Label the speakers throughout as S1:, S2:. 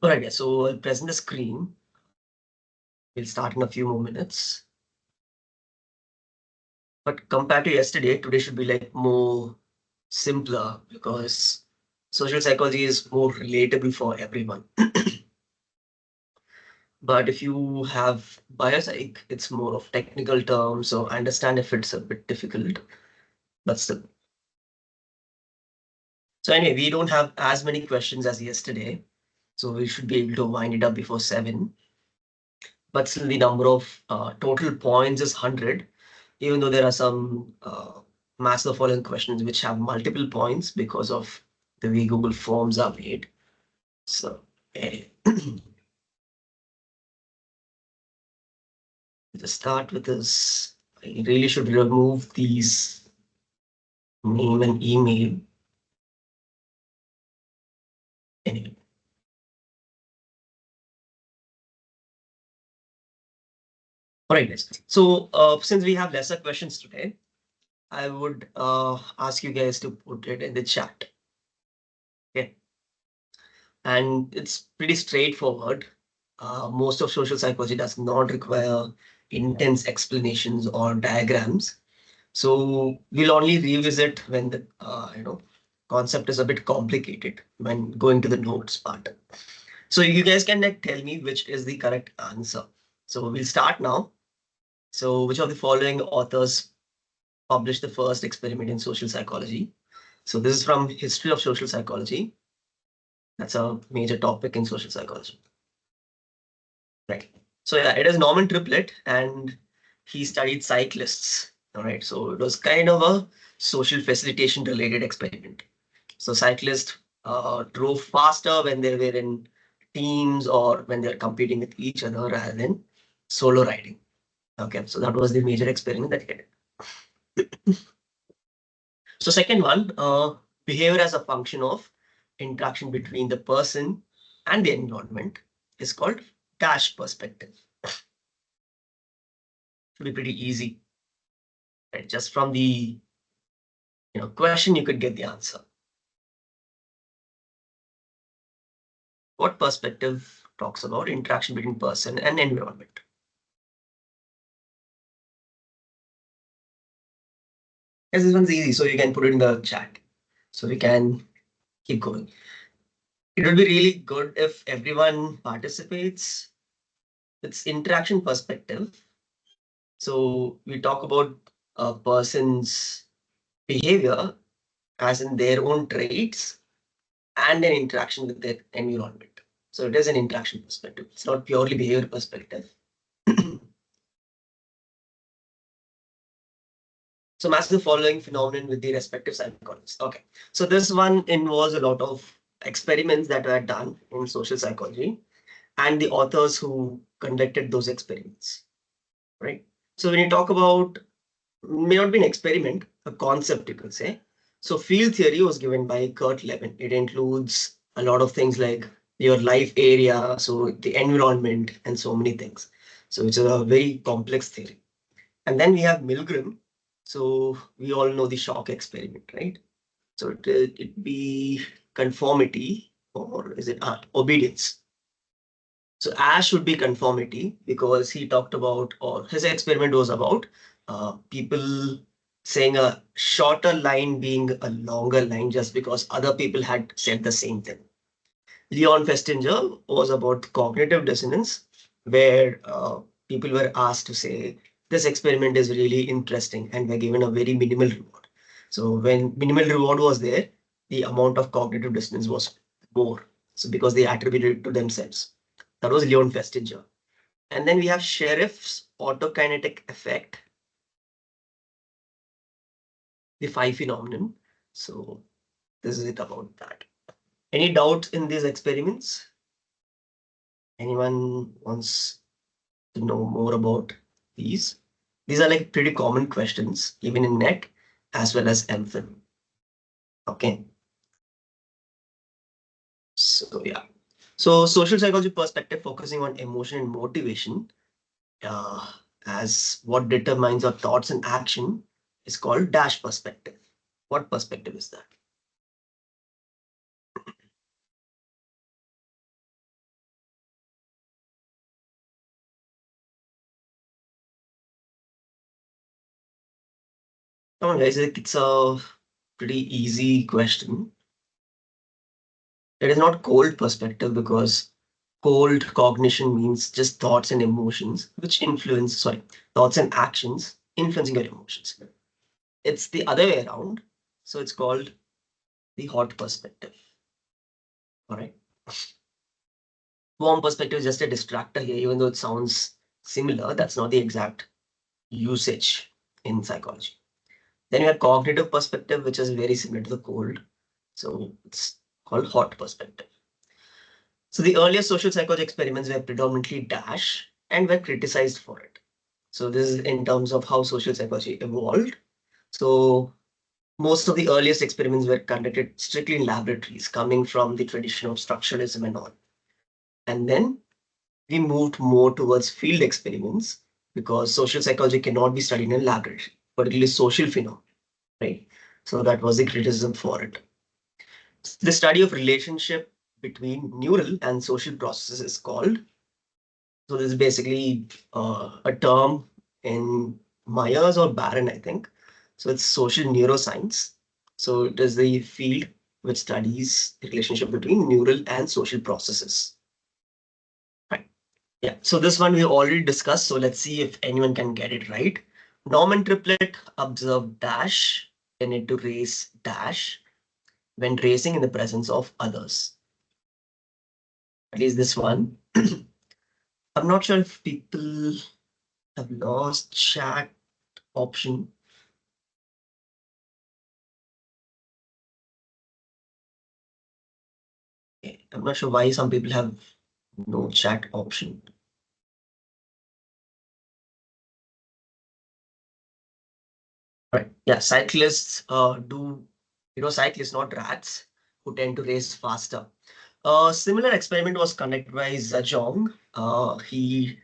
S1: All right, so I'll present the screen. We'll start in a few more minutes. But compared to yesterday, today should be like more simpler because social psychology is more relatable for everyone. But if you have biopsych, it's more of technical terms, so I understand if it's a bit difficult, but still. So anyway, we don't have as many questions as yesterday, so we should be able to wind it up before 7. But still the number of total points is 100, even though there are some match the following questions which have multiple points because of the way Google Forms are made. So let's start with this. I really should remove these name and email. Anyway. All right, guys. So since we have lesser questions today, I would ask you guys to put it in the chat. Okay. And it's pretty straightforward. Most of social psychology does not require intense explanations or diagrams. So we'll only revisit when the concept is a bit complicated when going to the notes part. So you guys can like tell me which is the correct answer. So we'll start now. So which of the following authors published the first experiment in social psychology? So this is from History of Social Psychology. That's a major topic in social psychology. Right. So yeah, it is Norman Triplett, and he studied cyclists. All right. So it was kind of a social facilitation related experiment. So cyclists drove faster when they were in teams or when they're competing with each other rather than solo riding. Okay. So that was the major experiment that he did. So second one, behavior as a function of interaction between the person and the environment is called dash perspective. Should be pretty easy. Right? Just from the question, you could get the answer. What perspective talks about interaction between person and environment? Yes, this one's easy, so you can put it in the chat. So we can keep going. It would be really good if everyone participates. It's interaction perspective. So we talk about a person's behavior as in their own traits and an interaction with their environment. So it is an interaction perspective. It's not purely behavior perspective. So match the following phenomenon with the respective psychologists. Okay. So this one involves a lot of experiments that were done in social psychology and the authors who conducted those experiments. Right. So when you talk about may not be an experiment, a concept, you could say. So field theory was given by Kurt Lewin. It includes a lot of things like your life area, so the environment, and so many things. So it's a very complex theory. And then we have Milgram. So we all know the shock experiment, right? So it be conformity, or is it obedience? So A should be conformity because he talked about, or his experiment was about people saying a shorter line being a longer line just because other people had said the same thing. Leon Festinger was about cognitive dissonance, where people were asked to say, this experiment is really interesting, and were given a very minimal reward. So when minimal reward was there, the amount of cognitive dissonance was more. So because they attributed it to themselves. That was Leon Festinger. And then we have Sheriff's autokinetic effect, the phi phenomenon. So this is it about that. Any doubts in these experiments? Anyone wants to know more about these? These are like pretty common questions, even in NET as well as MPhil. Okay. So yeah. So social psychology perspective focusing on emotion and motivation as what determines our thoughts and action is called dash perspective. What perspective is that? Come on, guys, it's a pretty easy question. It is not cold perspective because cold cognition means just thoughts and emotions, which influence, sorry, thoughts and actions influencing your emotions. It's the other way around. So it's called the hot perspective. All right. Warm perspective is just a distractor here, even though it sounds similar. That's not the exact usage in psychology. Then you have cognitive perspective, which is very similar to the cold. So it's called hot perspective. So the earliest social psychology experiments were predominantly dash and were criticized for it. So this is in terms of how social psychology evolved. So most of the earliest experiments were conducted strictly in laboratories, coming from the tradition of structuralism and all. And then we moved more towards field experiments because social psychology cannot be studied in a laboratory, particularly social phenomena, right? So that was the criticism for it. The study of relationship between neural and social processes is called. So this is basically a term in Myers or Barron, I think. So it's social neuroscience. So it is the field which studies the relationship between neural and social processes. Right. Yeah. So this one we already discussed. So let's see if anyone can get it right. Norman triplet observed dash, they need to race dash when racing in the presence of others. At least this one. I'm not sure if people have lost chat option. I'm not sure why some people have no chat option. Right. Yeah, cyclists cyclists, not rats, who tend to race faster. A similar experiment was conducted by Zhang. He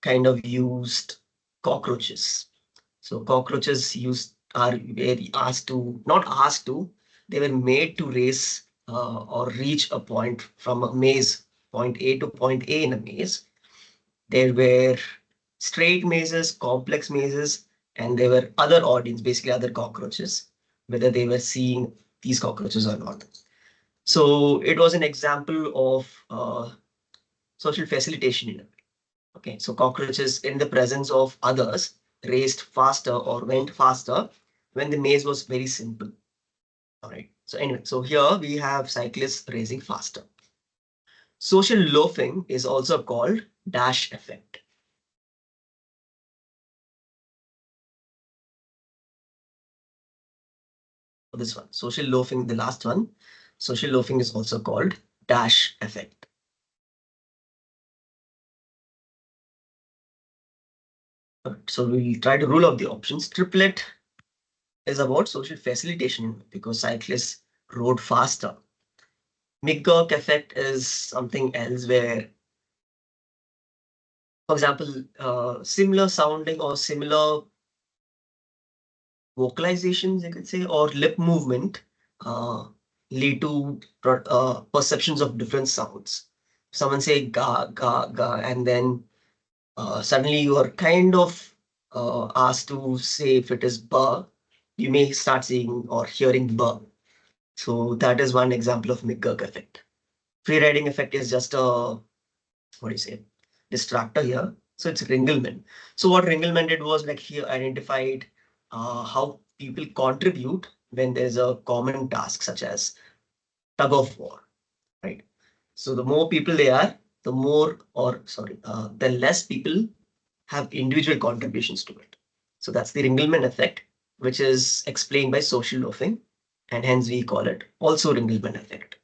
S1: kind of used cockroaches. So cockroaches were asked to, not asked to, they were made to race or reach a point from a maze, point A to point A in a maze. There were straight mazes, complex mazes, and there were other audience, basically other cockroaches, whether they were seeing these cockroaches or not. So it was an example of social facilitation in it. Okay, so cockroaches in the presence of others raced faster or went faster when the maze was very simple. All right. So anyway, so here we have cyclists racing faster. Social loafing is also called dash effect. This one, social loafing, the last one, social loafing is also called dash effect. So we'll try to rule out the options. Triplet is about social facilitation because cyclists rode faster. McGurk effect is something else where, for example, similar sounding or similar vocalizations, you could say, or lip movement uh, lead to perceptions of different sounds. Someone say ga, ga, ga, and then suddenly you are kind of asked to say if it is ba, you may start seeing or hearing ba. So that is one example of McGurk effect. Free riding effect is just a, what do you say, distractor here. So it's Ringelmann. So what Ringelmann did was like he identified how people contribute when there's a common task such as tug of war, right? So the more people they are, the less people have individual contributions to it. So that's the Ringelmann effect, which is explained by social loafing, and hence we call it also Ringelmann effect.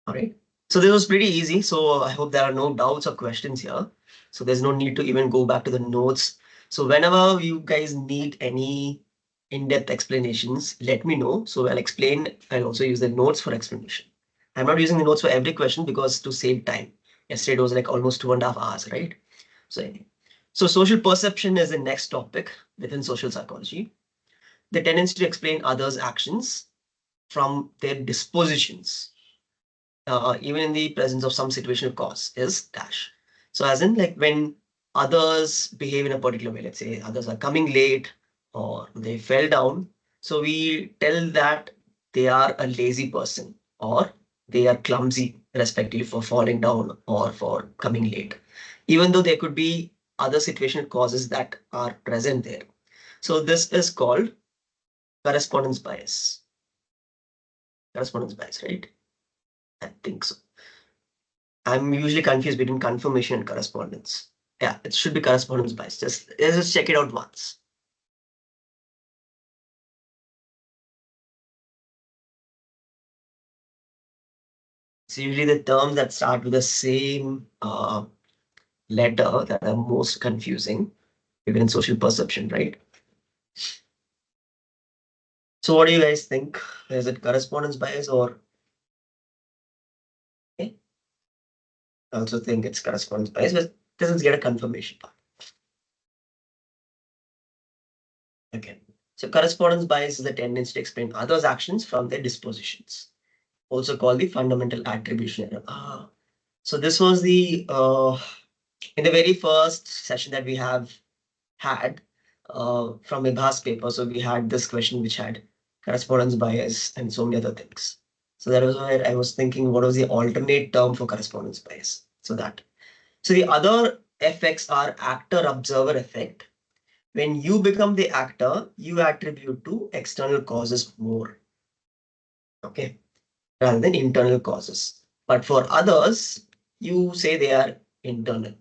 S1: All right. So this was pretty easy. So I hope there are no doubts or questions here. So there's no need to even go back to the notes. So whenever you guys need any in-depth explanations, let me know. So I'll explain. I'll also use the notes for explanation. I'm not using the notes for every question because to save time. Yesterday it was like almost 2.5 hours, right? So anyway. So social perception is the next topic within social psychology. The tendency to explain others' actions from their dispositions even in the presence of some situational cause is dash. So as in like when others behave in a particular way, let's say others are coming late or they fell down. So we tell that they are a lazy person or they are clumsy, respectively, for falling down or for coming late, even though there could be other situational causes that are present there. So this is called correspondence bias. Correspondence bias, right? I think so. I'm usually confused between confirmation and correspondence. Yeah, it should be correspondence bias. Just check it out once. It's usually the terms that start with the same letter that are most confusing, even in social perception, right? So what do you guys think? Is it correspondence bias or okay? I also think it's correspondence bias, but doesn't get a confirmation part. Okay. So correspondence bias is the tendency to explain others' actions from their dispositions, also called the fundamental attribution error. So this was the in the very first session that we have had from IHBAS paper. So we had this question which had correspondence bias and so many other things. So that was where I was thinking, what was the alternate term for correspondence bias? So the other effects are actor-observer effect. When you become the actor, you attribute to external causes more, okay, rather than internal causes. But for others, you say they are internal,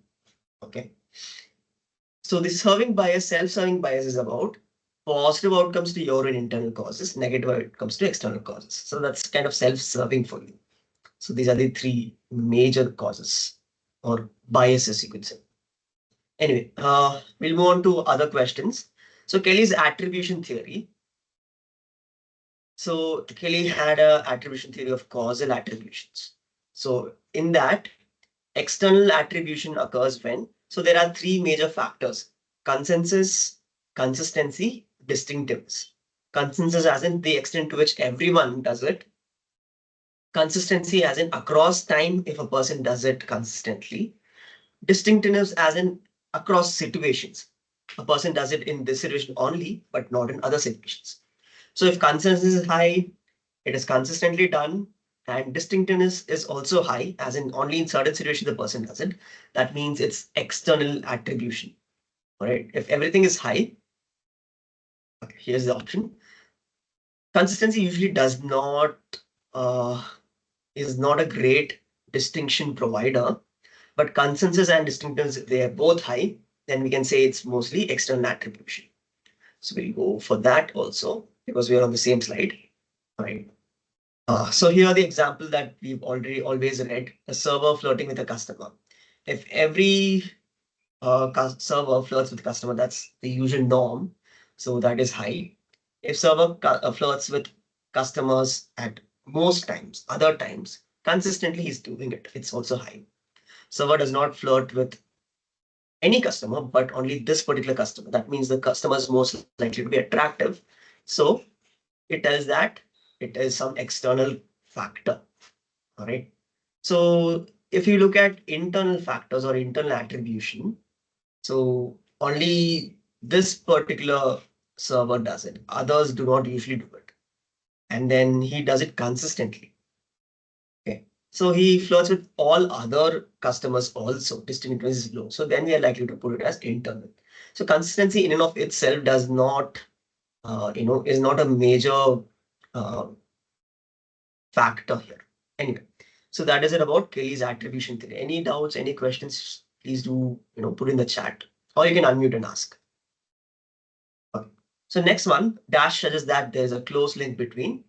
S1: okay. So the serving bias, self-serving bias is about positive outcomes to your own internal causes, negative outcomes to external causes. So that's kind of self-serving for you. So these are the three major causes or biases, you could say. Anyway, we'll move on to other questions. So Kelly's attribution theory. So Kelly had a attribution theory of causal attributions. So in that, external attribution occurs when, so there are three major factors: consensus, consistency, distinctiveness. Consensus as in the extent to which everyone does it. Consistency as in across time if a person does it consistently. Distinctiveness as in across situations. A person does it in this situation only, but not in other situations. So if consensus is high, it is consistently done, and distinctiveness is also high, as in only in certain situations the person does it. That means it's external attribution. All right. If everything is high, okay, here's the option. Consistency usually does not is not a great distinction provider, but consensus and distinctiveness, if they are both high, then we can say it's mostly external attribution. So we'll go for that also because we are on the same slide. All right. So here are the example that we've already always read: a server flirting with a customer. If every server flirts with customer, that's the usual norm. So that is high. If server flirts with customers at most times, other times, consistently he's doing it, it's also high. Server does not flirt with any customer, but only this particular customer. That means the customer is most likely to be attractive. So it tells that it is some external factor. All right. So if you look at internal factors or internal attribution, so only this particular server does it. Others do not usually do it. And then he does it consistently. Okay. So he flirts with all other customers also. Distinctiveness is low. So then we are likely to put it as internal. So consistency in and of itself does not, is not a major uh, factor here. Anyway, so that is it about Kelly's attribution theory. Any doubts, any questions, please do, put in the chat, or you can unmute and ask. Okay. So next one, Dash suggests that there's a close link between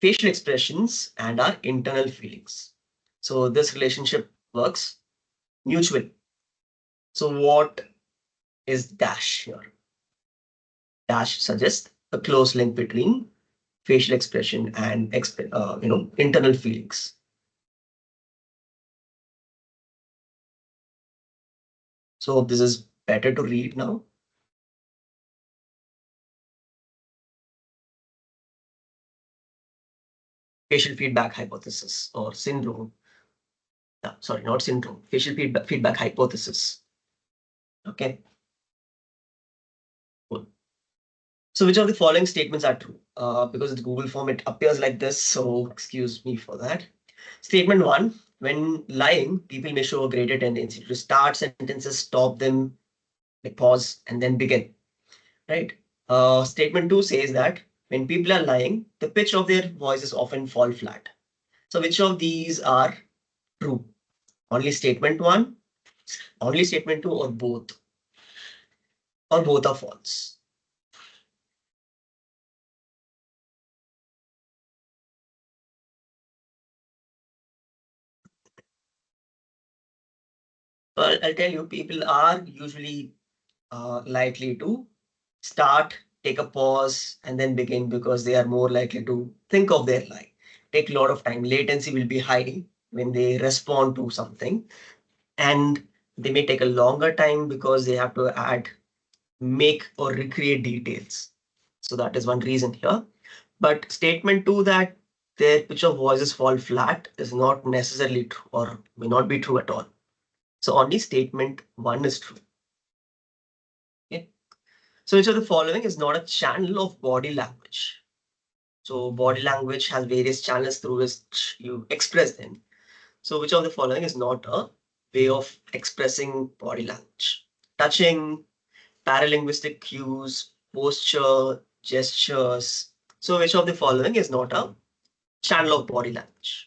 S1: facial expressions and our internal feelings. So this relationship works mutual. So what is Dash here? Dash suggests a close link between facial expression and internal feelings. So this is better to read now. Facial feedback hypothesis or syndrome. Sorry, not syndrome. Facial feedback hypothesis. Okay. Cool. So which of the following statements are true? Because it's Google form, it appears like this. So excuse me for that. Statement one, when lying, people may show a greater tendency to start sentences, stop them, they pause, and then begin. Right? Statement two says that when people are lying, the pitch of their voices often fall flat. So which of these are true? Only statement one, only statement two, or both are false. Well, I'll tell you, people are usually likely to start, take a pause, and then begin because they are more likely to think of their lie. Take a lot of time. Latency will be high when they respond to something, and they may take a longer time because they have to add, make, or recreate details. So that is one reason here. But statement two, that their pitch of voices fall flat, is not necessarily true or may not be true at all. So only statement one is true. Okay. So which of the following is not a channel of body language? So body language has various channels through which you express them. So which of the following is not a way of expressing body language? Touching, paralinguistic cues, posture, gestures. So which of the following is not a channel of body language?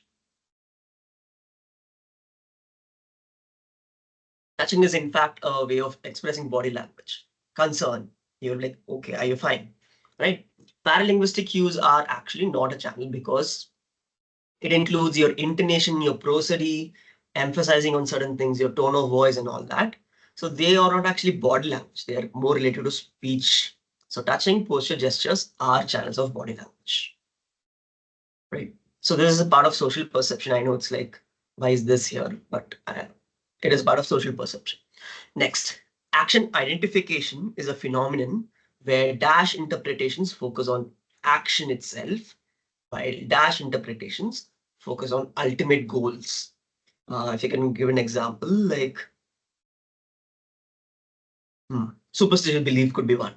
S1: Touching is in fact a way of expressing body language. Concern. You're like, okay, are you fine? Right? Paralinguistic cues are actually not a channel because it includes your intonation, your prosody, emphasizing on certain things, your tone of voice and all that. So they are not actually body language. They are more related to speech. So touching, posture, gestures are channels of body language. Right. So this is a part of social perception. I know it's like, why is this here? But it is part of social perception. Next, action identification is a phenomenon where dash interpretations focus on action itself, while dash interpretations focus on ultimate goals. If you can give an example, like superstitious belief could be one,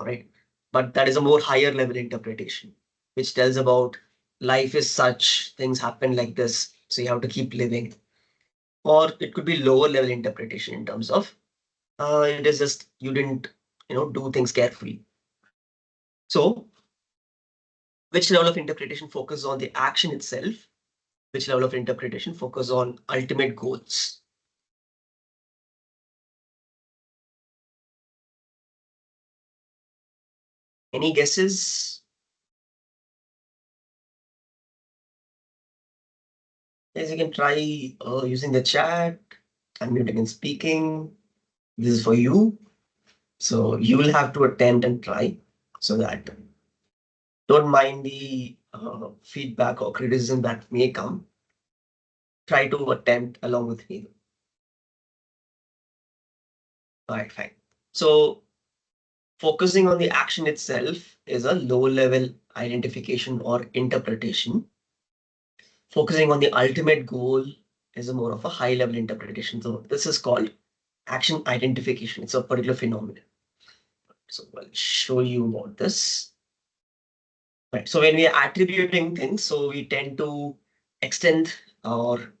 S1: all right? But that is a more higher level interpretation, which tells about life is such, things happen like this, so you have to keep living. Or it could be lower level interpretation in terms of it is just you didn't, do things carefully. So which level of interpretation focuses on the action itself? Which level of interpretation focuses on ultimate goals? Any guesses? Yes, you can try using the chat, unmuting and speaking. This is for you. So you will have to attempt and try so that don't mind the feedback or criticism that may come. Try to attempt along with me. All right, fine. So focusing on the action itself is a low level identification or interpretation. Focusing on the ultimate goal is a more of a high level interpretation. So this is called action identification. It's a particular phenomenon. So I'll show you about this. Right. So when we are attributing things, so we tend to extend or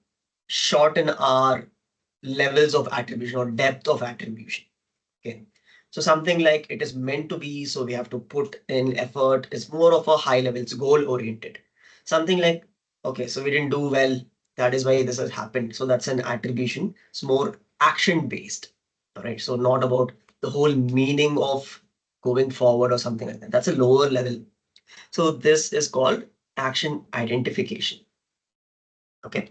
S1: shorten our levels of attribution or depth of attribution. Okay. So something like it is meant to be, so we have to put in effort. It's more of a high level, it's goal oriented. Something like, okay, so we didn't do well. That is why this has happened. So that's an attribution. It's more action based. All right. So not about the whole meaning of going forward or something like that. That's a lower level. So this is called action identification. Okay.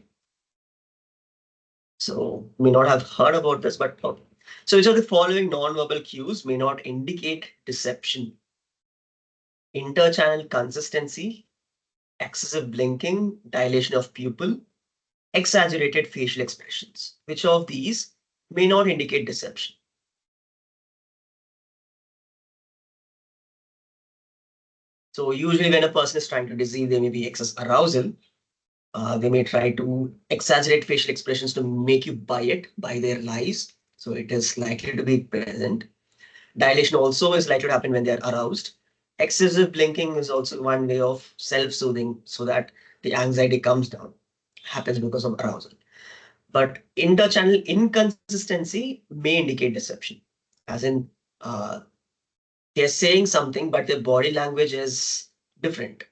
S1: So may not have heard about this, but okay. So which of the following non-verbal cues may not indicate deception? Interchannel consistency, excessive blinking, dilation of pupil, exaggerated facial expressions. Which of these may not indicate deception? So usually when a person is trying to deceive, there may be excess arousal. They may try to exaggerate facial expressions to make you buy it, buy their lies. So it is likely to be present. Dilation also is likely to happen when they are aroused. Excessive blinking is also one way of self-soothing so that the anxiety comes down. Happens because of arousal. But interchannel inconsistency may indicate deception, as in uh, they're saying something, but their body language is different.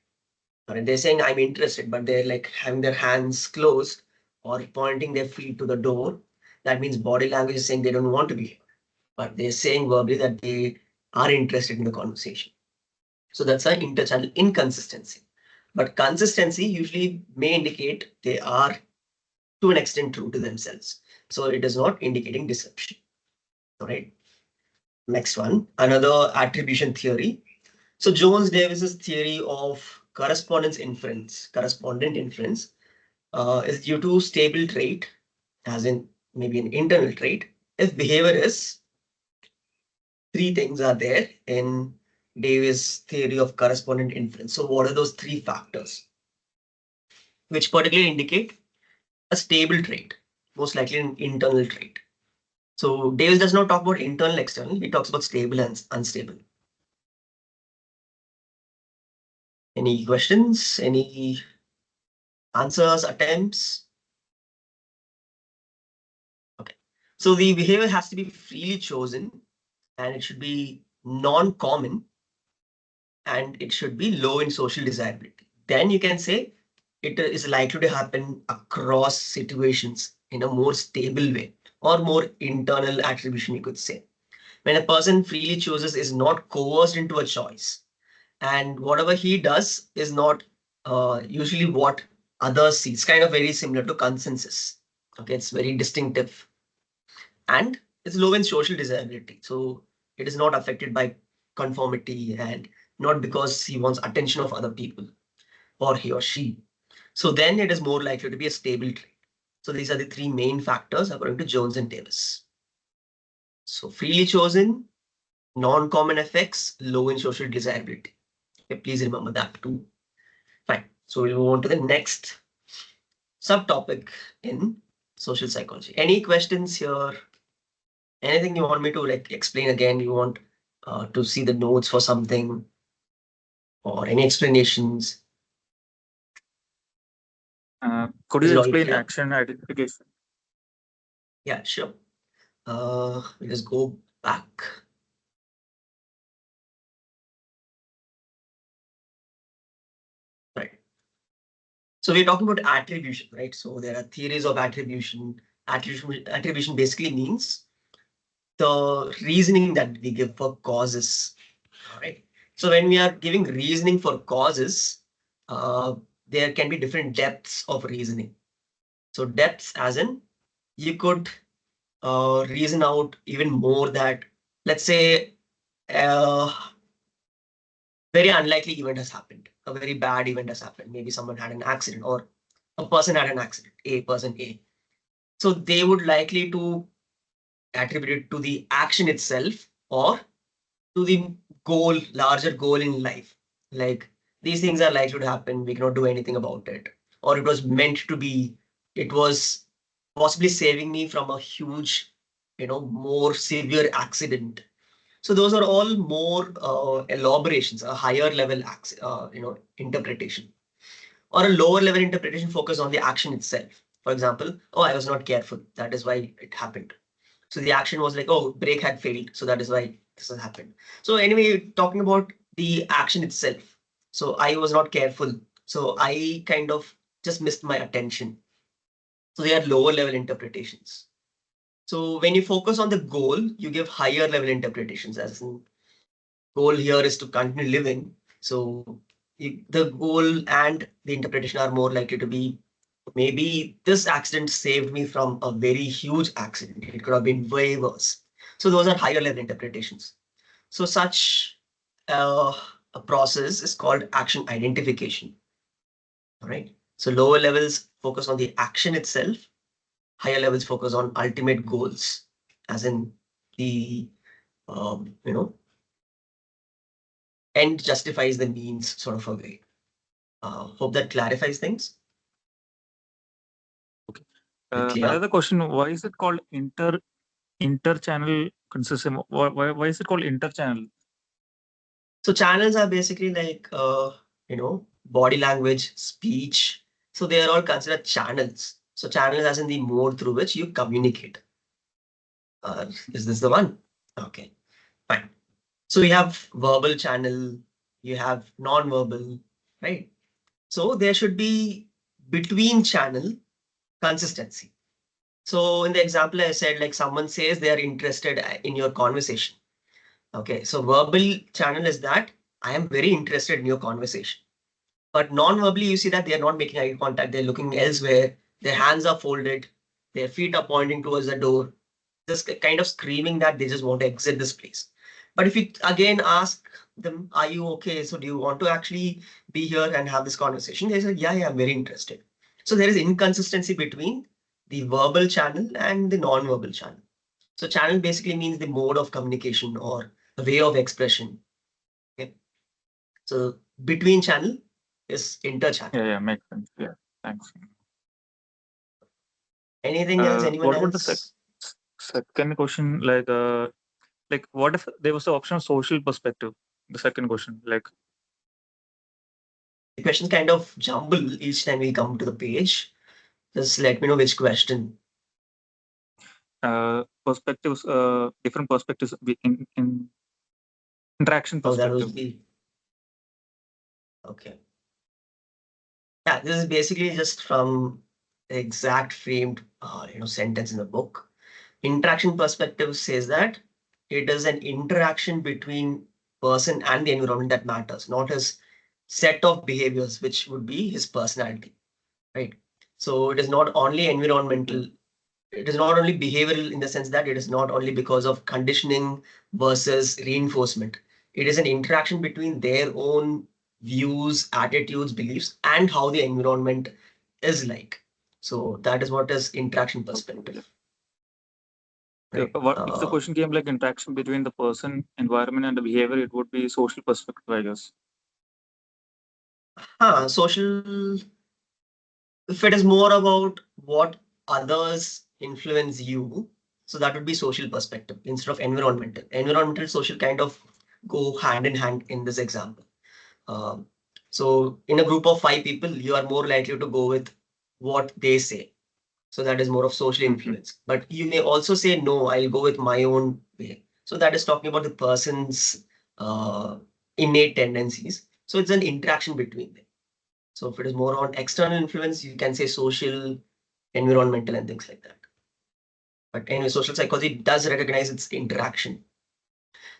S1: Right? They're saying, I'm interested, but they're like having their hands closed or pointing their feet to the door. That means body language is saying they don't want to be here, but they're saying verbally that they are interested in the conversation. So that's an interchannel inconsistency. But consistency usually may indicate they are to an extent true to themselves. So it is not indicating deception. All right. Next one, another attribution theory. So Jones Davis's theory of correspondent inference is due to stable trait, as in maybe an internal trait. If behavior is, three things are there in Davis' theory of correspondent inference. So what are those three factors which particularly indicate a stable trait, most likely an internal trait? So Davis does not talk about internal, external. He talks about stable and unstable. Any questions? Any answers, attempts? Okay. So the behavior has to be freely chosen and it should be non-common and it should be low in social desirability. Then you can say it is likely to happen across situations in a more stable way or more internal attribution, you could say. When a person freely chooses is not coerced into a choice and whatever he does is not usually what others see. It's kind of very similar to consensus. Okay, it's very distinctive and it's low in social desirability. So it is not affected by conformity and not because he wants attention of other people or he or she. So then it is more likely to be a stable trait. So these are the three main factors according to Jones and Davis. So freely chosen, non-common effects, low in social desirability. Okay, please remember that too. Fine. So we'll move on to the next subtopic in social psychology. Any questions here? Anything you want me to like explain again? You want to see the notes for something or any explanations?
S2: Could
S1: Is
S2: you
S1: it all
S2: explain
S1: clear?
S2: action identification?
S1: Yeah, sure. We'll just go back. Right. So we're talking about attribution, right? So there are theories of attribution. Attribution basically means the reasoning that we give for causes. All right. So when we are giving reasoning for causes, uh, there can be different depths of reasoning. So depths as in you could reason out even more that, let's say, a very unlikely event has happened. A very bad event has happened. Maybe someone had an accident or a person had an accident, a person A. So they would likely to attribute it to the action itself or to the goal, larger goal in life. Like these things are likely to happen. We cannot do anything about it. Or it was meant to be, it was possibly saving me from a huge, more severe accident. So those are all more elaborations, a higher level, interpretation or a lower level interpretation focus on the action itself. For example, oh, I was not careful. That is why it happened. So the action was like, oh, brake had failed. So that is why this has happened. So anyway, talking about the action itself. So I was not careful. So I kind of just missed my attention. So they are lower level interpretations. So when you focus on the goal, you give higher level interpretations as in goal here is to continue living. So the goal and the interpretation are more likely to be maybe this accident saved me from a very huge accident. It could have been way worse. So those are higher level interpretations. So such a process is called action identification. All right. So lower levels focus on the action itself. Higher levels focus on ultimate goals, as in the um, you know end justifies the means sort of a way. Hope that clarifies things.
S2: Okay.
S1: Clear?
S2: Another question: why is it called interchannel consistent? Why is it called interchannel?
S1: So channels are basically like, body language, speech. So they are all considered channels. So channels as in the mode through which you communicate. Is this the one? Okay, fine. So you have verbal channel, you have non-verbal, right? So there should be between channel consistency. So in the example I said, like someone says they are interested in your conversation. Okay, so verbal channel is that I am very interested in your conversation. But non-verbally, you see that they are not making eye contact. They're looking elsewhere. Their hands are folded. Their feet are pointing towards the door. Just kind of screaming that they just want to exit this place. But if you again ask them, are you okay? So do you want to actually be here and have this conversation? They say, yeah, I'm very interested. So there is inconsistency between the verbal channel and the non-verbal channel. So channel basically means the mode of communication or the way of expression. Okay. So between channel is inter-channel.
S2: Yeah, makes sense. Yeah, thanks.
S1: Anything else? Anyone
S2: What about the
S1: else?
S2: second question? Like what if there was the option of social perspective? The second question, like
S1: The questions kind of jumble each time we come to the page. Just let me know which question.
S2: perspectives, different perspectives in interaction
S1: Oh, that was
S2: perspective.
S1: the okay. Yeah, this is basically just from the exact framed sentence in the book. Interaction perspective says that it is an interaction between person and the environment that matters, not his set of behaviors, which would be his personality, right? So it is not only environmental, it is not only behavioral in the sense that it is not only because of conditioning versus reinforcement. It is an interaction between their own views, attitudes, beliefs, and how the environment is like. So that is what is interaction perspective, right?
S2: What if the question came like interaction between the person, environment, and the behavior? It would be social perspective, I guess.
S1: Social, if it is more about what others influence you, so that would be social perspective instead of environmental. Environmental, social kind of go hand in hand in this example. Um, so in a group of 5 people, you are more likely to go with what they say. So that is more of social influence. But you may also say, no, I'll go with my own way. So that is talking about the person's innate tendencies. So it's an interaction between them. So if it is more on external influence, you can say social, environmental, and things like that. But anyway, social psychology does recognize its interaction.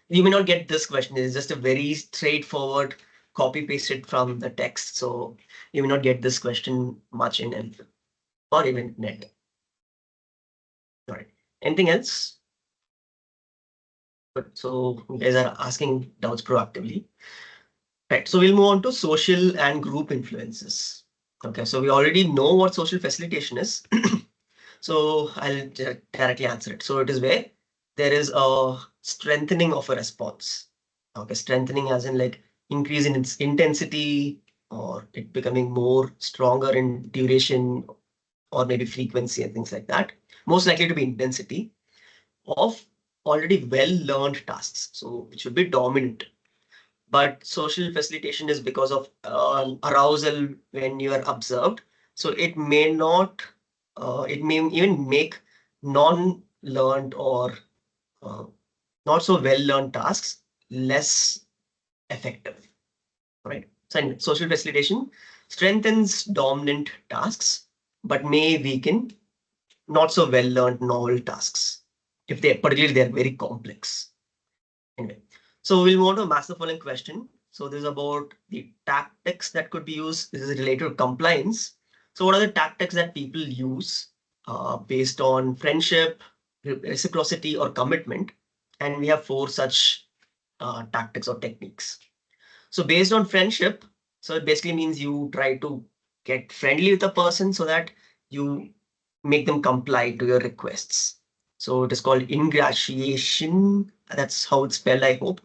S1: You may not get this question. It's just a very straightforward copy pasted from the text. So you may not get this question much in MPhil or even net. All right. Anything else? But so you guys are asking doubts proactively. Right. So we'll move on to social and group influences. Okay. So we already know what social facilitation is. So I'll directly answer it. So it is where there is a strengthening of a response. Okay, strengthening as in like increase in its intensity or it becoming more stronger in duration or maybe frequency and things like that. Most likely to be intensity of already well-learned tasks. So it should be dominant. But social facilitation is because of arousal when you are observed. So it may not, it may even make non-learned or uh, not so well-learned tasks less effective, right? So in social facilitation strengthens dominant tasks, but may weaken not so well-learned novel tasks if they particularly they're very complex. Anyway, so we'll move on to a master following question. So this is about the tactics that could be used. This is related to compliance. So what are the tactics that people use based on friendship, reciprocity, or commitment? And we have 4 such tactics or techniques. So based on friendship, so it basically means you try to get friendly with a person so that you make them comply to your requests. So it is called ingratiation. That's how it's spelled, I hope.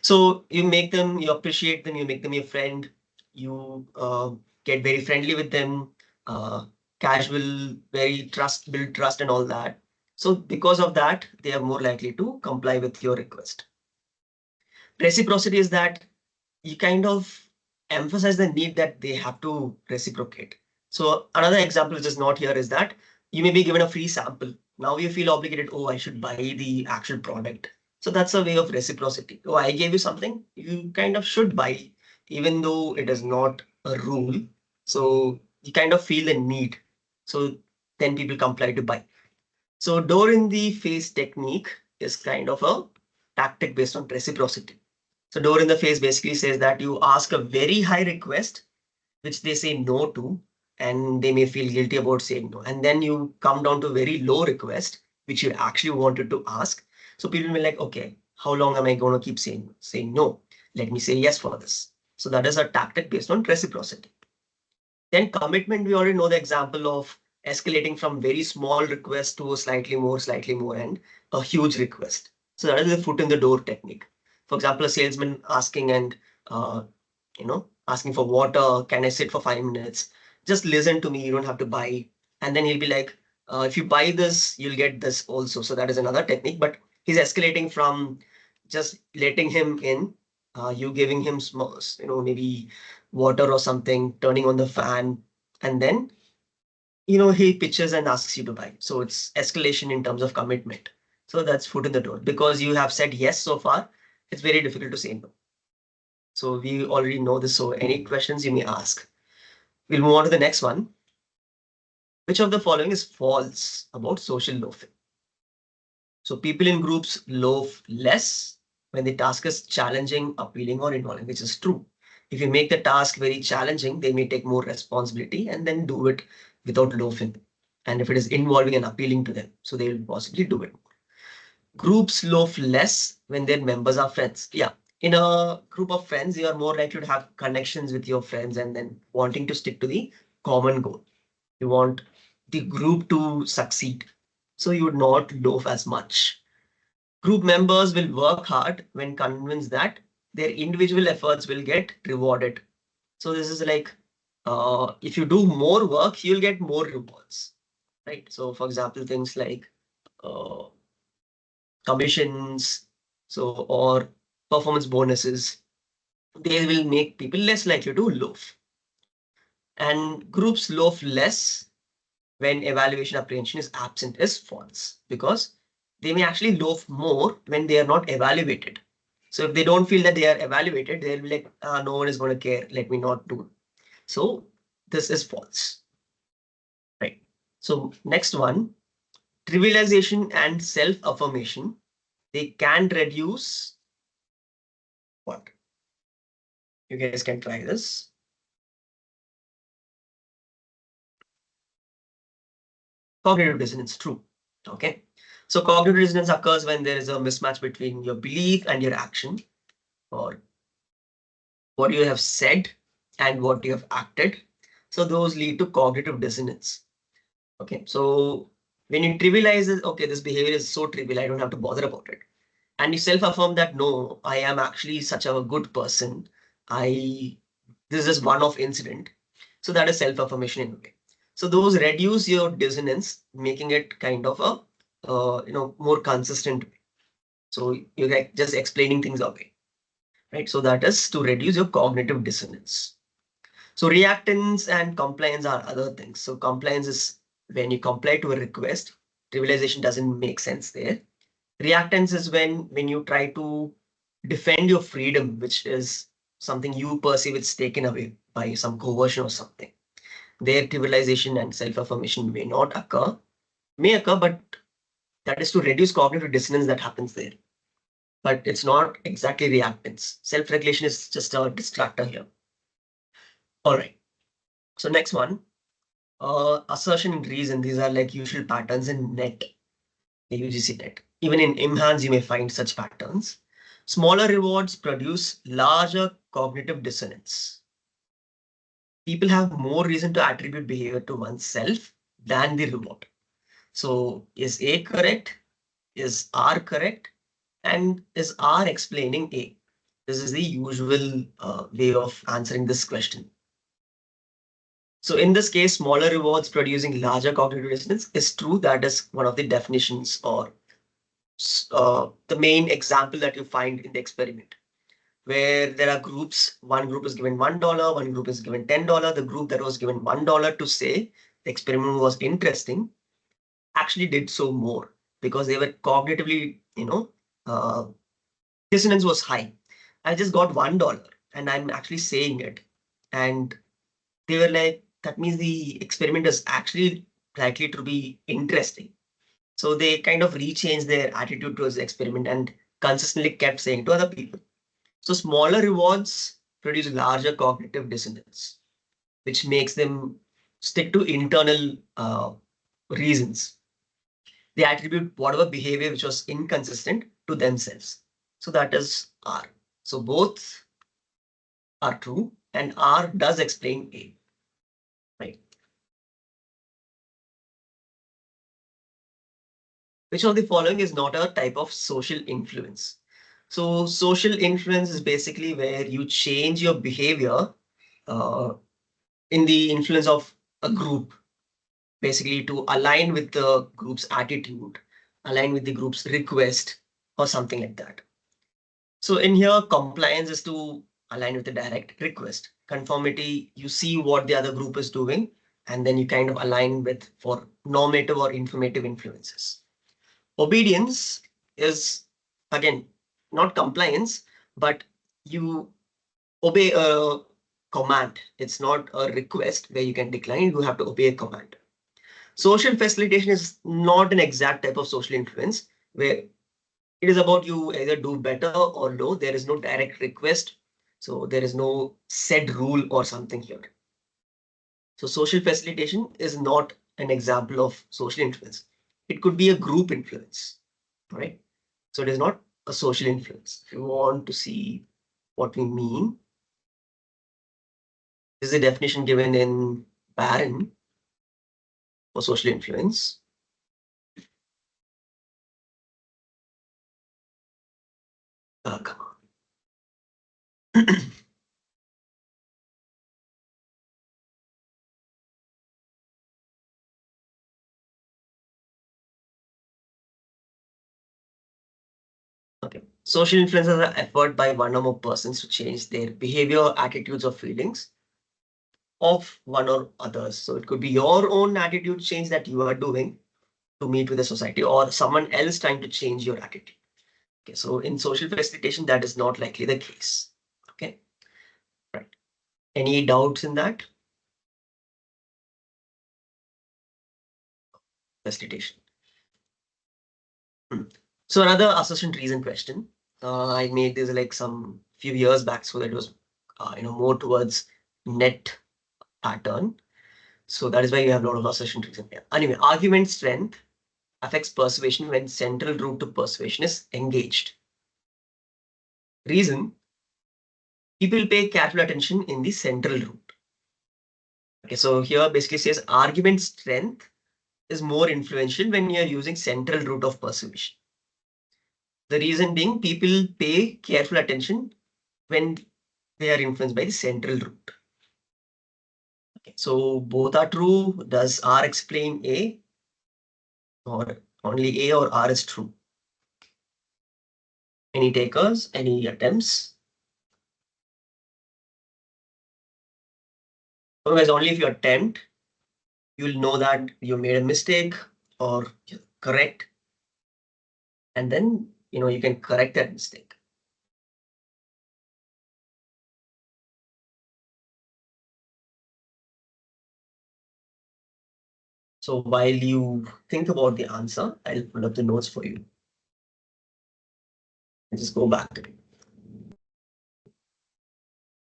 S1: So you make them, you appreciate them, you make them your friend, you get very friendly with them, uh, casual, very build trust and all that. So because of that, they are more likely to comply with your request. Reciprocity is that you kind of emphasize the need that they have to reciprocate. So another example which is not here is that you may be given a free sample. Now you feel obligated, oh, I should buy the actual product. So that's a way of reciprocity. Oh, I gave you something, you kind of should buy, even though it is not a rule. So you kind of feel the need. So then people comply to buy. So door in the face technique is kind of a tactic based on reciprocity. So door in the face basically says that you ask a very high request, which they say no to, and they may feel guilty about saying no. And then you come down to very low request, which you actually wanted to ask. So people will be like, okay, how long am I going to keep saying no? Let me say yes for this. So that is a tactic based on reciprocity. Then commitment, we already know the example of escalating from very small request to a slightly more, and a huge request. So that is the foot in the door technique. For example, a salesman asking and uh, asking for water. Can I sit for 5 minutes? Just listen to me. You don't have to buy. And then he'll be like, if you buy this, you'll get this also. So that is another technique. But he's escalating from just letting him in, you giving him small, maybe water or something, turning on the fan, and then he pitches and asks you to buy. So it's escalation in terms of commitment. So that's foot in the door. Because you have said yes so far, it's very difficult to say no. So we already know this. So any questions you may ask. We'll move on to the next one. Which of the following is false about social loafing? So people in groups loaf less when the task is challenging, appealing, or involving, which is true. If you make the task very challenging, they may take more responsibility and then do it without loafing. And if it is involving and appealing to them, so they will possibly do it. Groups loaf less when their members are friends. Yeah, in a group of friends, you are more likely to have connections with your friends and then wanting to stick to the common goal. You want the group to succeed. So you would not loaf as much. Group members will work hard when convinced that their individual efforts will get rewarded. So this is like, if you do more work, you'll get more rewards, right? So for example, things like uh, commissions, so or performance bonuses, they will make people less likely to loaf. And groups loaf less when evaluation apprehension is absent is false, because they may actually loaf more when they are not evaluated. So if they don't feel that they are evaluated, they'll be like, no one is going to care, let me not do. So this is false, right? So next one, trivialization and self-affirmation, they can reduce what? You guys can try this. Cognitive dissonance, true. Okay. So cognitive dissonance occurs when there is a mismatch between your belief and your action, or what you have said and what you have acted. So those lead to cognitive dissonance. Okay, so when you trivialize it, okay, this behavior is so trivial, I don't have to bother about it. And you self-affirm that no, I am actually such a good person. This is one-off incident. So that is self-affirmation in a way. So those reduce your dissonance, making it kind of a more consistent way. So you're like just explaining things away, right? So that is to reduce your cognitive dissonance. So reactance and compliance are other things. So compliance is when you comply to a request. Trivialization doesn't make sense there. Reactance is when you try to defend your freedom, which is something you perceive it's taken away by some coercion or something. Their trivialization and self-affirmation may occur, but that is to reduce cognitive dissonance that happens there. But it's not exactly reactance. Self-regulation is just a distractor here. All right. So next one, assertion and reason. These are like usual patterns in net, the UGC net. Even in IMHANS, you may find such patterns. Smaller rewards produce larger cognitive dissonance. People have more reason to attribute behavior to oneself than the reward. So is A correct? Is R correct? And is R explaining A? This is the usual way of answering this question. So in this case, smaller rewards producing larger cognitive dissonance is true. That is one of the definitions, or the main example that you find in the experiment. where there are groups. One group is given $1, one group is given $10. The group that was given $1 to say the experiment was interesting actually did so more because they were cognitively, uh, dissonance was high. I just got $1 and I'm actually saying it. And they were like, that means the experiment is actually likely to be interesting. So they kind of rechanged their attitude towards the experiment and consistently kept saying to other people. So smaller rewards produce larger cognitive dissonance, which makes them stick to internal reasons. They attribute whatever behavior which was inconsistent to themselves. So that is R. So both are true and R does explain A. Right. Which of the following is not a type of social influence? So social influence is basically where you change your behavior uh, in the influence of a group, basically to align with the group's attitude, align with the group's request, or something like that. So in here, compliance is to align with the direct request. Conformity, you see what the other group is doing, and then you kind of align with for normative or informative influences. Obedience is, again, not compliance, but you obey a command. It's not a request where you can decline, you have to obey a command. Social facilitation is not an exact type of social influence where it is about you either do better or no. There is no direct request. So there is no said rule or something here. So social facilitation is not an example of social influence. It could be a group influence, right? So it is not a social influence. If you want to see what we mean, this is a definition given in Barron for social influence. Come on. Okay. Social influence is an effort by one or more persons to change their behavior, attitudes, or feelings of one or others. So it could be your own attitude change that you are doing to meet with the society, or someone else trying to change your attitude. Okay, so in social facilitation, that is not likely the case. Okay, right. Any doubts in that? Facilitation. So another assertion reason question. I made this like some few years back, so that was more towards net pattern. So that is why you have a lot of assertion reason here. Anyway, argument strength affects persuasion when central route to persuasion is engaged. Reason, people pay careful attention in the central route. Okay, so here basically says argument strength is more influential when you're using central route of persuasion. The reason being people pay careful attention when they are influenced by the central route. Okay, so both are true. Does R explain A, or only A or R is true? Any takers? Any attempts? Otherwise, only if you attempt, you'll know that you made a mistake or you're correct. And then, you can correct that mistake. So while you think about the answer, I'll pull up the notes for you. And just go back.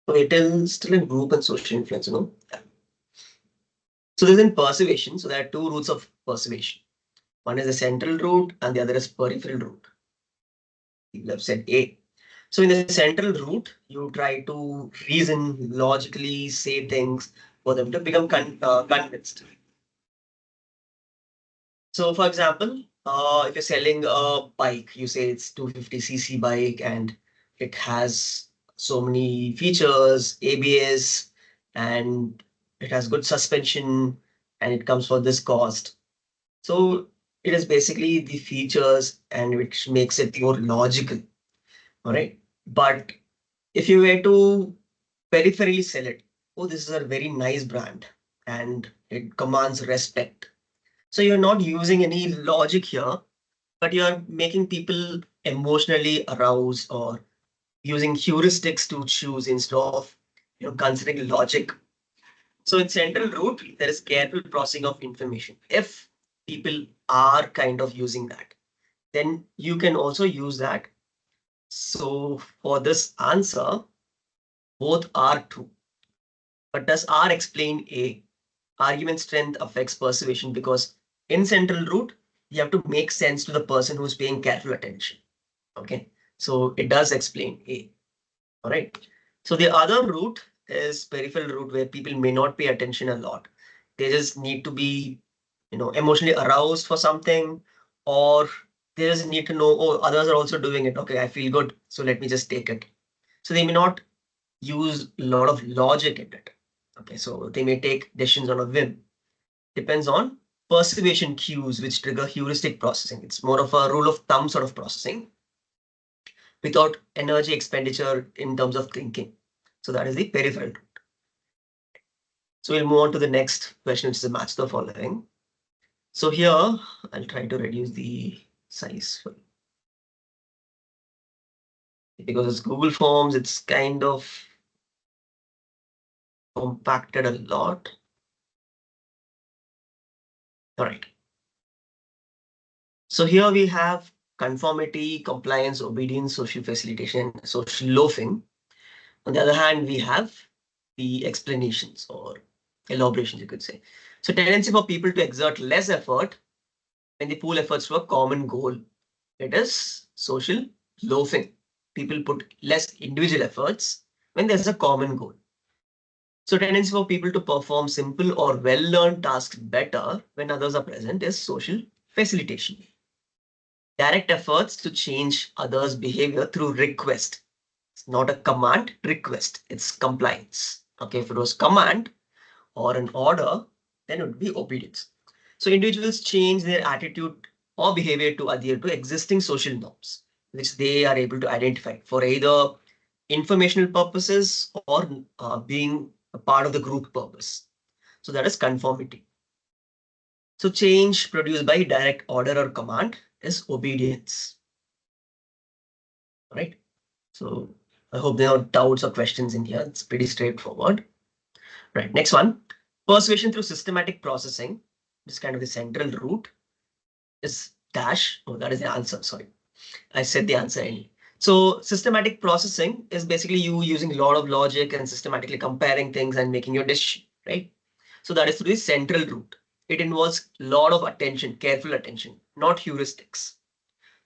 S1: So it is still in group and social influence. So there's in persuasion. So there are two routes of persuasion. One is the central route and the other is peripheral route. People have said A. So in the central route, you try to reason logically, say things for them to become convinced. So for example, if you're selling a bike, you say it's 250cc bike and it has so many features, ABS, and it has good suspension and it comes for this cost. So it is basically the features and which makes it more logical. All right. But If you were to peripherally sell it, oh, this is a very nice brand and it commands respect. So you're not using any logic here, but you're making people emotionally aroused or using heuristics to choose instead of considering logic. So in central root, there is careful processing of information. If people are kind of using that, then you can also use that. So for this answer, both are true. But does R explain A? Argument strength affects persuasion because in central root, you have to make sense to the person who's paying careful attention. Okay, so it does explain A. All right. So the other route is peripheral route where people may not pay attention a lot. They just need to be, emotionally aroused for something, or they just need to know, oh, others are also doing it. Okay, I feel good, so let me just take it. So they may not use a lot of logic in it. Okay, so they may take decisions on a whim. Depends on persuasion cues which trigger heuristic processing. It's more of a rule of thumb sort of processing without energy expenditure in terms of thinking. So that is the peripheral. So we'll move on to the next question, which is a match the following. So here, I'll try to reduce the size because it's Google Forms, it's kind of compacted a lot. All right. So here we have conformity, compliance, obedience, social facilitation, social loafing. On the other hand, we have the explanations or elaborations, you could say. So tendency for people to exert less effort when they pool efforts to a common goal. It is social loafing. People put less individual efforts when there's a common goal. So tendency for people to perform simple or well-learned tasks better when others are present is social facilitation. Direct efforts to change others' behavior through request. It's not a command, request. It's compliance. Okay, if it was command or an order, then it would be obedience. So individuals change their attitude or behavior to adhere to existing social norms, which they are able to identify for either informational purposes or being a part of the group purpose. So that is conformity. So change produced by direct order or command is obedience. Right? So I hope there are doubts or questions in here. It's pretty straightforward. Right, next one. Persuasion through systematic processing. This is kind of the central root is dash. Oh, that is the answer. Sorry, I said the answer anyway. So systematic processing is basically you using a lot of logic and systematically comparing things and making your decision, right? So that is through the central root. It involves a lot of attention, careful attention, not heuristics.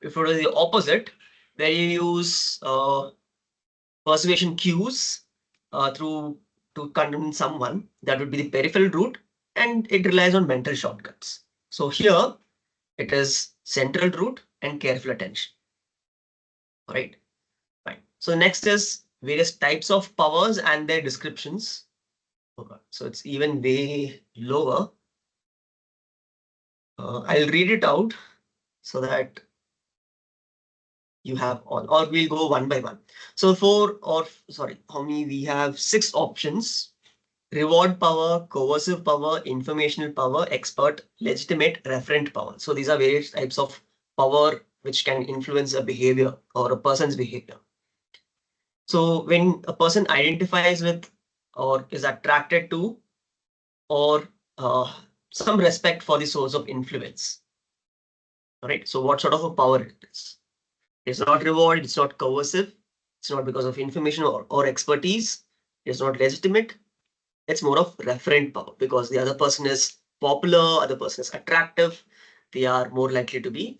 S1: If it is the opposite, where you use persuasion cues through to convince someone, that would be the peripheral route, and it relies on mental shortcuts. So here it is central route and careful attention. All right, fine. So next is various types of powers and their descriptions. Okay. So it's even way lower. I'll read it out so that you have all, or we'll go one by one. So how many? We have 6 options. Reward power, coercive power, informational power, expert, legitimate, referent power. So these are various types of power which can influence a behavior or a person's behavior. So when a person identifies with or is attracted to or some respect for the source of influence. All right. So what sort of a power it is? It's not reward, it's not coercive, it's not because of information or expertise, it's not legitimate. It's more of referent power because the other person is popular, other person is attractive. They are more likely to be,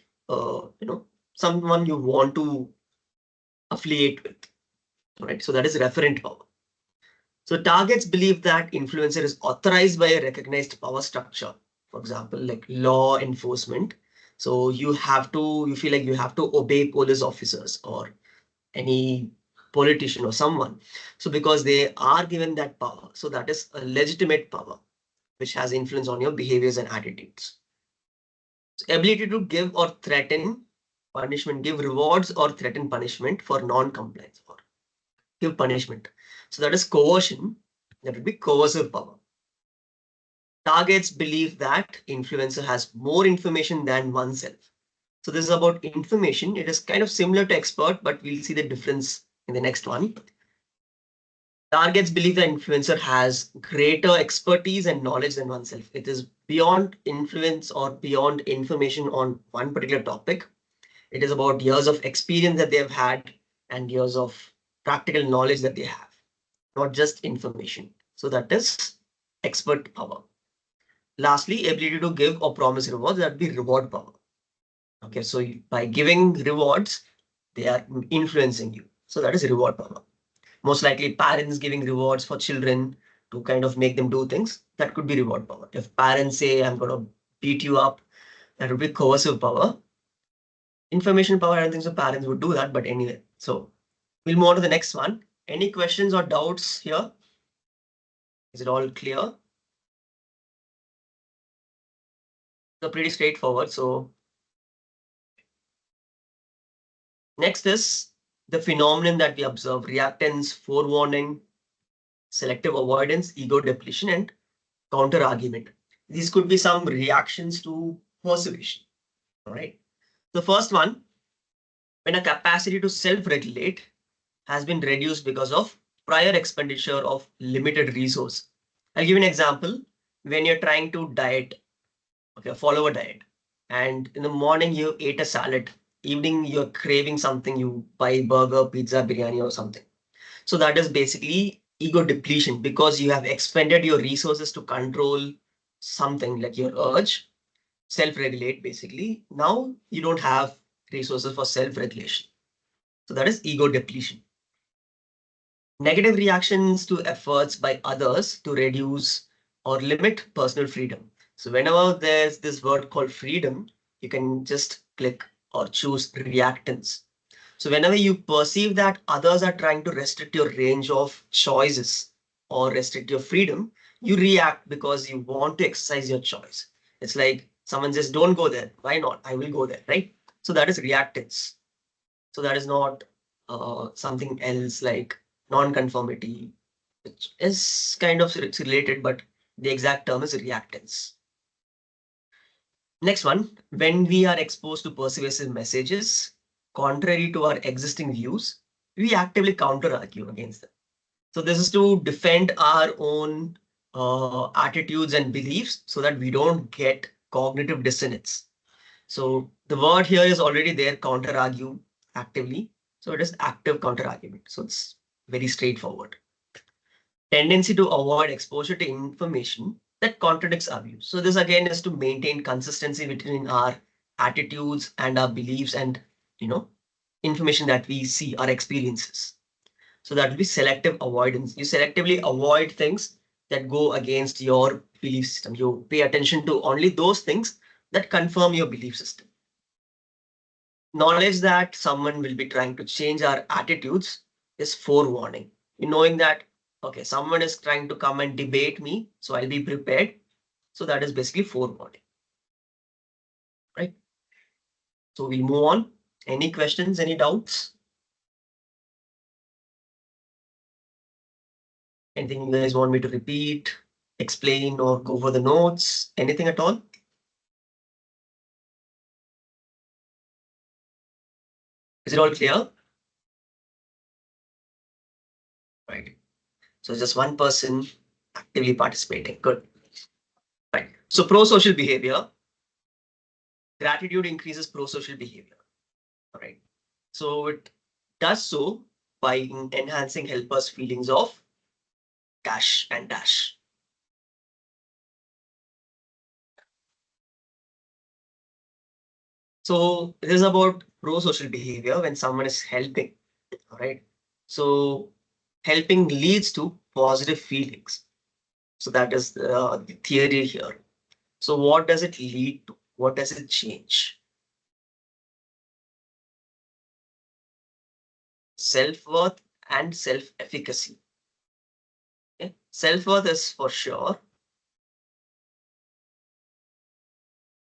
S1: someone you want to affiliate with. All right. So that is referent power. So targets believe that influencer is authorized by a recognized power structure. For example, like law enforcement. So you feel like you have to obey police officers or any politician or someone. So because they are given that power, so that is a legitimate power which has influence on your behaviors and attitudes. So ability to give or threaten punishment, give rewards or threaten punishment for non-compliance or give punishment. So that is coercion. That would be coercive power. Targets believe that influencer has more information than oneself. So this is about information. It is kind of similar to expert, but we'll see the difference in the next one. Targets believe the influencer has greater expertise and knowledge than oneself. It is beyond influence or beyond information on one particular topic. It is about years of experience that they have had and years of practical knowledge that they have, not just information. So that is expert power. Lastly, ability to give or promise rewards, that would be reward power. Okay, so by giving rewards, they are influencing you. So that is reward power. Most likely parents giving rewards for children to kind of make them do things, that could be reward power. If parents say, I'm going to beat you up, that would be coercive power. Information power, I don't think so parents would do that, but anyway. So we'll move on to the next one. Any questions or doubts here? Is it all clear? So pretty straightforward. So next is the phenomenon that we observe: reactance, forewarning, selective avoidance, ego depletion, and counter argument. These could be some reactions to persuasion. All right. The first one, when a capacity to self-regulate has been reduced because of prior expenditure of limited resource. I'll give you an example. When you're trying to diet, okay, follow a diet, and in the morning you ate a salad, evening you're craving something, you buy burger, pizza, biryani, or something. So that is basically ego depletion because you have expended your resources to control something like your urge, self-regulate basically. Now you don't have resources for self-regulation. So that is ego depletion. Negative reactions to efforts by others to reduce or limit personal freedom. So whenever there's this word called freedom, you can just click or choose reactance. So whenever you perceive that others are trying to restrict your range of choices or restrict your freedom, you react because you want to exercise your choice. It's like someone says, don't go there. Why not? I will go there, right? So that is reactance. So that is not something else like non-conformity, which is kind of related, but the exact term is reactance. Next one, when we are exposed to persuasive messages, contrary to our existing views, we actively counter-argue against them. So this is to defend our own attitudes and beliefs so that we don't get cognitive dissonance. So the word here is already there, counter-argue actively. So it is active counter-argument. So it's very straightforward. Tendency to avoid exposure to information that contradicts our views. So this again is to maintain consistency between our attitudes and our beliefs and, information that we see, our experiences. So that will be selective avoidance. You selectively avoid things that go against your belief system. You pay attention to only those things that confirm your belief system. Knowledge that someone will be trying to change our attitudes is forewarning. Knowing that, okay, someone is trying to come and debate me, so I'll be prepared. So that is basically forewarning, right? So we move on. Any questions, any doubts? Anything you guys want me to repeat, explain, or go over the notes? Anything at all? Is it all clear? Right. So just one person actively participating. Good. Right. So pro-social behavior. Gratitude increases pro-social behavior. All right. So it does so by enhancing helpers' feelings of dash and dash. So this is about pro-social behavior when someone is helping. All right. So helping leads to positive feelings. So that is the theory here. So what does it lead to? What does it change? Self-worth and self-efficacy. Okay? Self-worth is for sure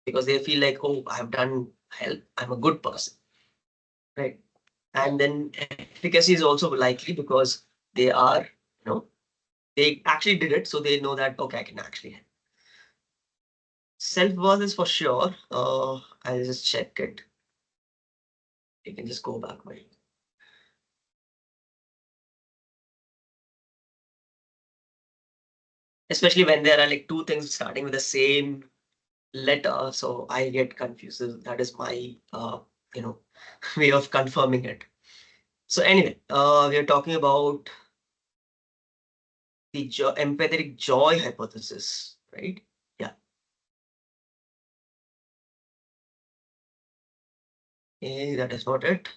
S1: because they feel like, oh, I've done help. I'm a good person, right? And then efficacy is also likely because they are, they actually did it, so they know that, okay, I can actually help. Self-worth is for sure. I'll just check it. You can just go back. Especially when there are like two things starting with the same letter, so I get confused. That is my you know way of confirming it. So anyway, we are talking about the empathetic joy hypothesis, right? Yeah. That is not it.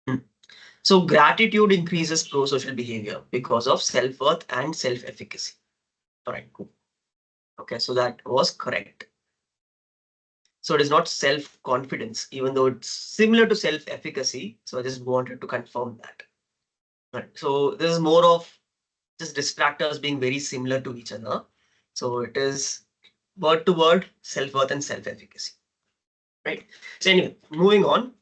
S1: Hmm. So gratitude increases pro-social behavior because of self-worth and self-efficacy. All right, cool. Okay, so that was correct. So it is not self-confidence, even though it's similar to self-efficacy. So I just wanted to confirm that. Right. So this is more of just distractors being very similar to each other. So it is word to word, self-worth and self-efficacy. Right. So anyway, moving on.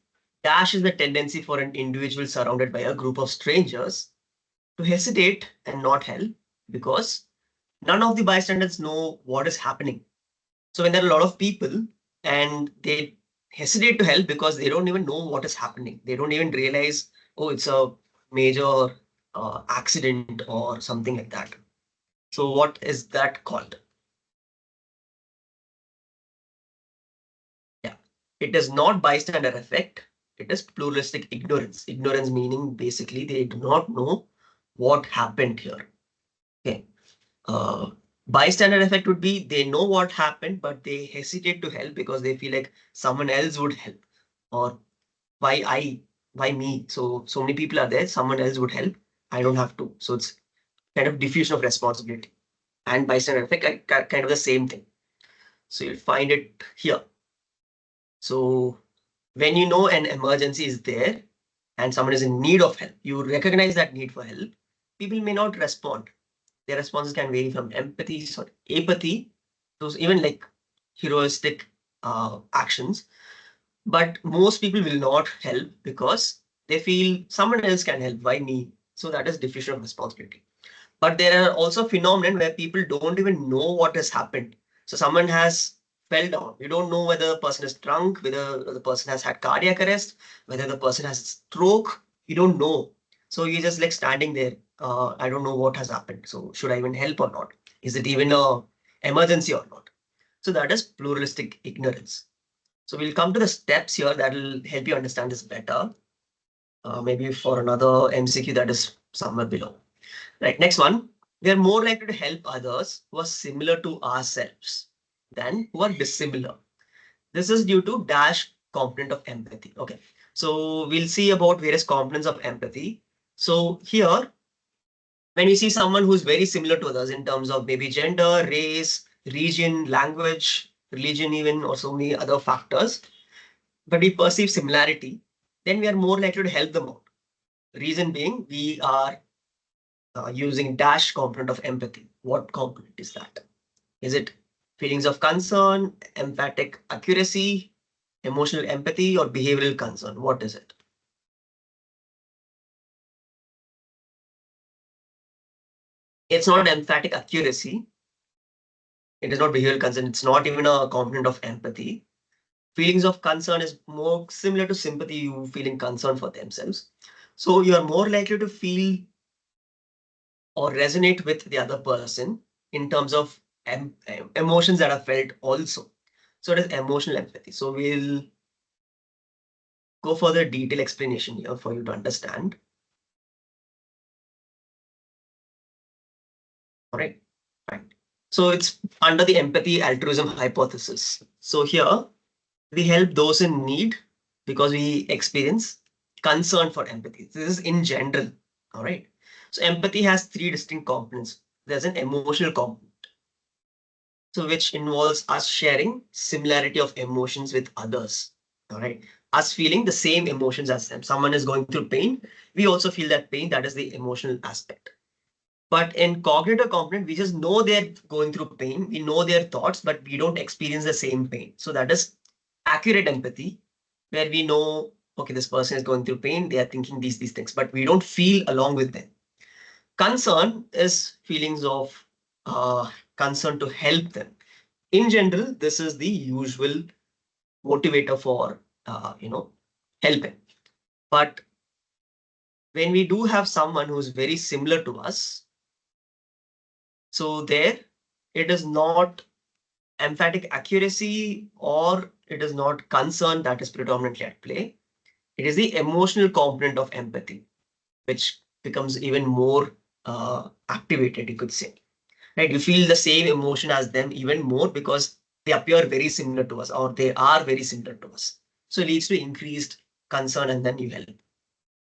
S1: Dash is the tendency for an individual surrounded by a group of strangers to hesitate and not help because none of the bystanders know what is happening. So when there are a lot of people and they hesitate to help because they don't even know what is happening, they don't even realize, oh, it's a major accident or something like that. So what is that called? Yeah, it is not bystander effect. It is pluralistic ignorance. Ignorance meaning basically they do not know what happened here. Okay. Uh, Bystander effect would be they know what happened, but they hesitate to help because they feel like someone else would help. Or why I, why me? So many people are there, someone else would help. I don't have to. So it's kind of diffusion of responsibility. And bystander effect, kind of the same thing. So you'll find it here. So when you know an emergency is there and someone is in need of help, you recognize that need for help, people may not respond. Their responses can vary from empathy or apathy to even like heroistic actions. But most people will not help because they feel someone else can help. Why me? So that is diffusion of responsibility. But there are also phenomenon where people don't even know what has happened. So someone has fell down. You don't know whether the person is drunk, whether the person has had cardiac arrest, whether the person has stroke. You don't know. So you're just like standing there. I don't know what has happened. So should I even help or not? Is it even a emergency or not? So that is pluralistic ignorance. So we'll come to the steps here that will help you understand this better. Maybe for another MCQ that is somewhere below. Right, next one. We are more likely to help others who are similar to ourselves than who are dissimilar. This is due to dash component of empathy. Okay, so we'll see about various components of empathy. So here, when we see someone who's very similar to others in terms of maybe gender, race, region, language, religion, even, or so many other factors, but we perceive similarity, then we are more likely to help them out. Reason being, we are using dash component of empathy. What component is that? Is it feelings of concern, emphatic accuracy, emotional empathy, or behavioral concern? What is it? It's not emphatic accuracy. It is not behavioral concern. It's not even a component of empathy. Feelings of concern is more similar to sympathy, you feeling concern for themselves. So you are more likely to feel or resonate with the other person in terms of emotions that are felt also. So it is emotional empathy. So we'll go for the detailed explanation here for you to understand. All right. Right. So it's under the empathy altruism hypothesis. So here we help those in need because we experience concern for empathy. This is in general. All right. So empathy has three distinct components. There's an emotional component, so which involves us sharing similarity of emotions with others. All right. Us feeling the same emotions as them. Someone is going through pain. We also feel that pain. That is the emotional aspect. But in cognitive component, we just know they're going through pain. We know their thoughts, but we don't experience the same pain. So that is accurate empathy, where we know, okay, this person is going through pain. They are thinking these things, but we don't feel along with them. Concern is feelings of concern to help them. In general, this is the usual motivator for helping. But when we do have someone who's very similar to us, so there it is not emphatic accuracy or it is not concern that is predominantly at play. It is the emotional component of empathy, which becomes even more activated, you could say. Right? You feel the same emotion as them even more because they appear very similar to us or they are very similar to us. So it leads to increased concern and then you help.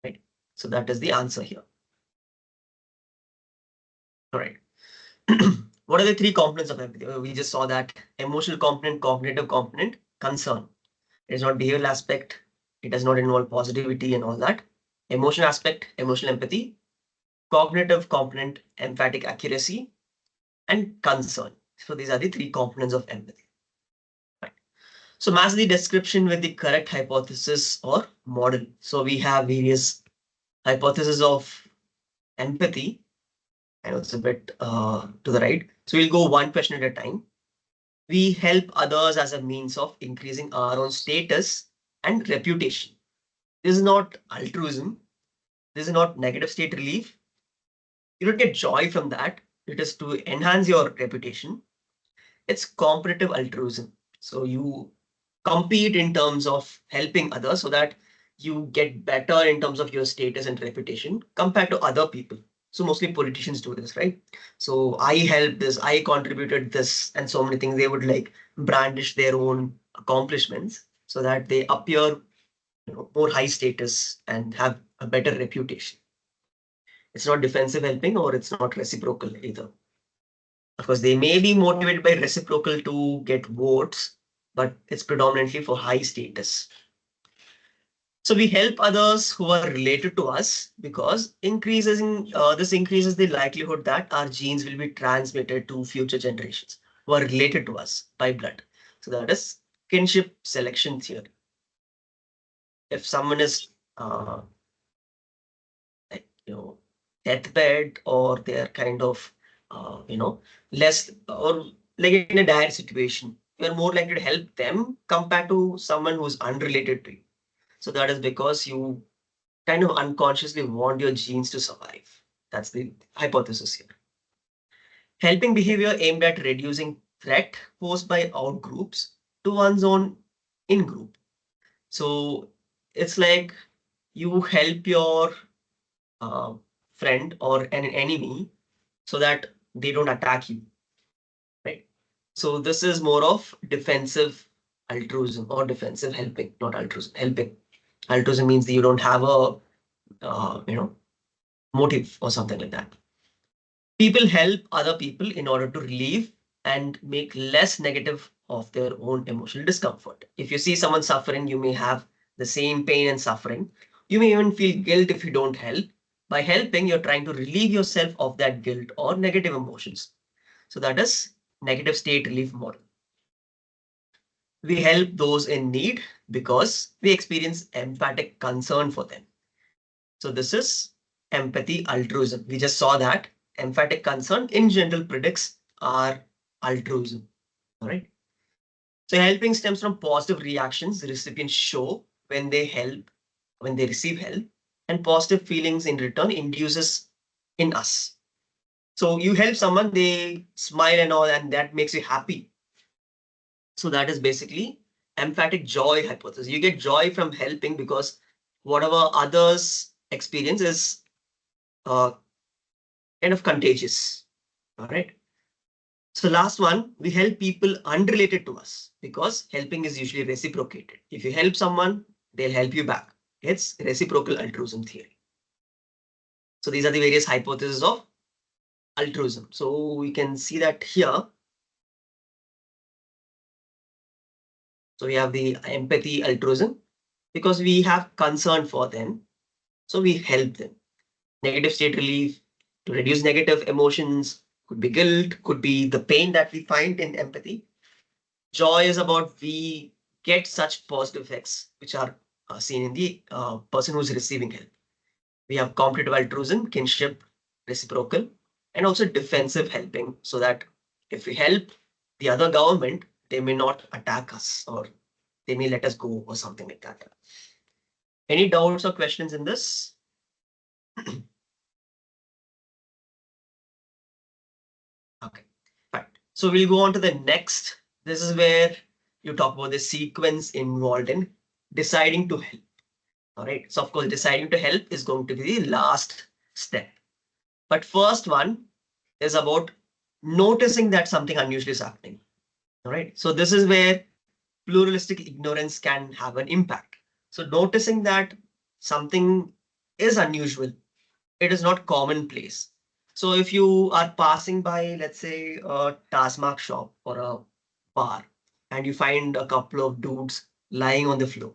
S1: Right? So that is the answer here. All right. What are the three components of empathy? We just saw that emotional component, cognitive component, concern. It is not behavioral aspect. It does not involve positivity and all that. Emotional aspect, emotional empathy, cognitive component, emphatic accuracy, and concern. So these are the three components of empathy. Right. So match the description with the correct hypothesis or model. So we have various hypotheses of empathy. I know it's a bit to the right. So we'll go one question at a time. We help others as a means of increasing our own status and reputation. This is not altruism. This is not negative state relief. You don't get joy from that. It is to enhance your reputation. It's competitive altruism. So you compete in terms of helping others so that you get better in terms of your status and reputation compared to other people. So mostly politicians do this, right? So I helped this, I contributed this, and so many things. They would like brandish their own accomplishments so that they appear, more high status and have a better reputation. It's not defensive helping or it's not reciprocal either. Of course, they may be motivated by reciprocal to get votes, but it's predominantly for high status. So we help others who are related to us because this increases the likelihood that our genes will be transmitted to future generations who are related to us by blood. So that is kinship selection theory. If someone is like, deathbed or they're kind of less or like in a dire situation, you're more likely to help them compared to someone who's unrelated to you. So that is because you kind of unconsciously want your genes to survive. That's the hypothesis here. Helping behavior aimed at reducing threat posed by out groups to one's own in group. So it's like you help your uh, friend or an enemy so that they don't attack you, right? So this is more of defensive altruism or defensive helping, not altruism, helping. Altruism means that you don't have a motive or something like that. People help other people in order to relieve and make less negative of their own emotional discomfort. If you see someone suffering, you may have the same pain and suffering. You may even feel guilt if you don't help. By helping, you're trying to relieve yourself of that guilt or negative emotions. So that is negative state relief model. We help those in need because we experience empathic concern for them. So this is empathy altruism. We just saw that emphatic concern in general predicts our altruism. All right. So helping stems from positive reactions the recipients show when they help, when they receive help, and positive feelings in return induces in us. So you help someone, they smile and all, and that makes you happy. So that is basically emphatic joy hypothesis. You get joy from helping because whatever others experience is uh, kind of contagious. All right. So last one, we help people unrelated to us because helping is usually reciprocated. If you help someone, they'll help you back. It's reciprocal altruism theory. So these are the various hypotheses of altruism. So we can see that here. So we have the empathy altruism because we have concern for them. So we help them. Negative state relief, to reduce negative emotions, could be guilt, could be the pain that we find in empathy. Joy is about we get such positive effects which are seen in the person who's receiving help. We have competitive altruism, kinship, reciprocal, and also defensive helping, so that if we help the other government, they may not attack us or they may let us go or something like that. Any doubts or questions in this? Okay, fine. So we'll go on to the next. This is where you talk about the sequence involved in deciding to help. All right. So of course, deciding to help is going to be the last step. But first one is about noticing that something unusual is happening. All right. So this is where pluralistic ignorance can have an impact. So noticing that something is unusual, it is not commonplace. So if you are passing by, let's say, a Tasmak shop or a bar, and you find a couple of dudes lying on the floor,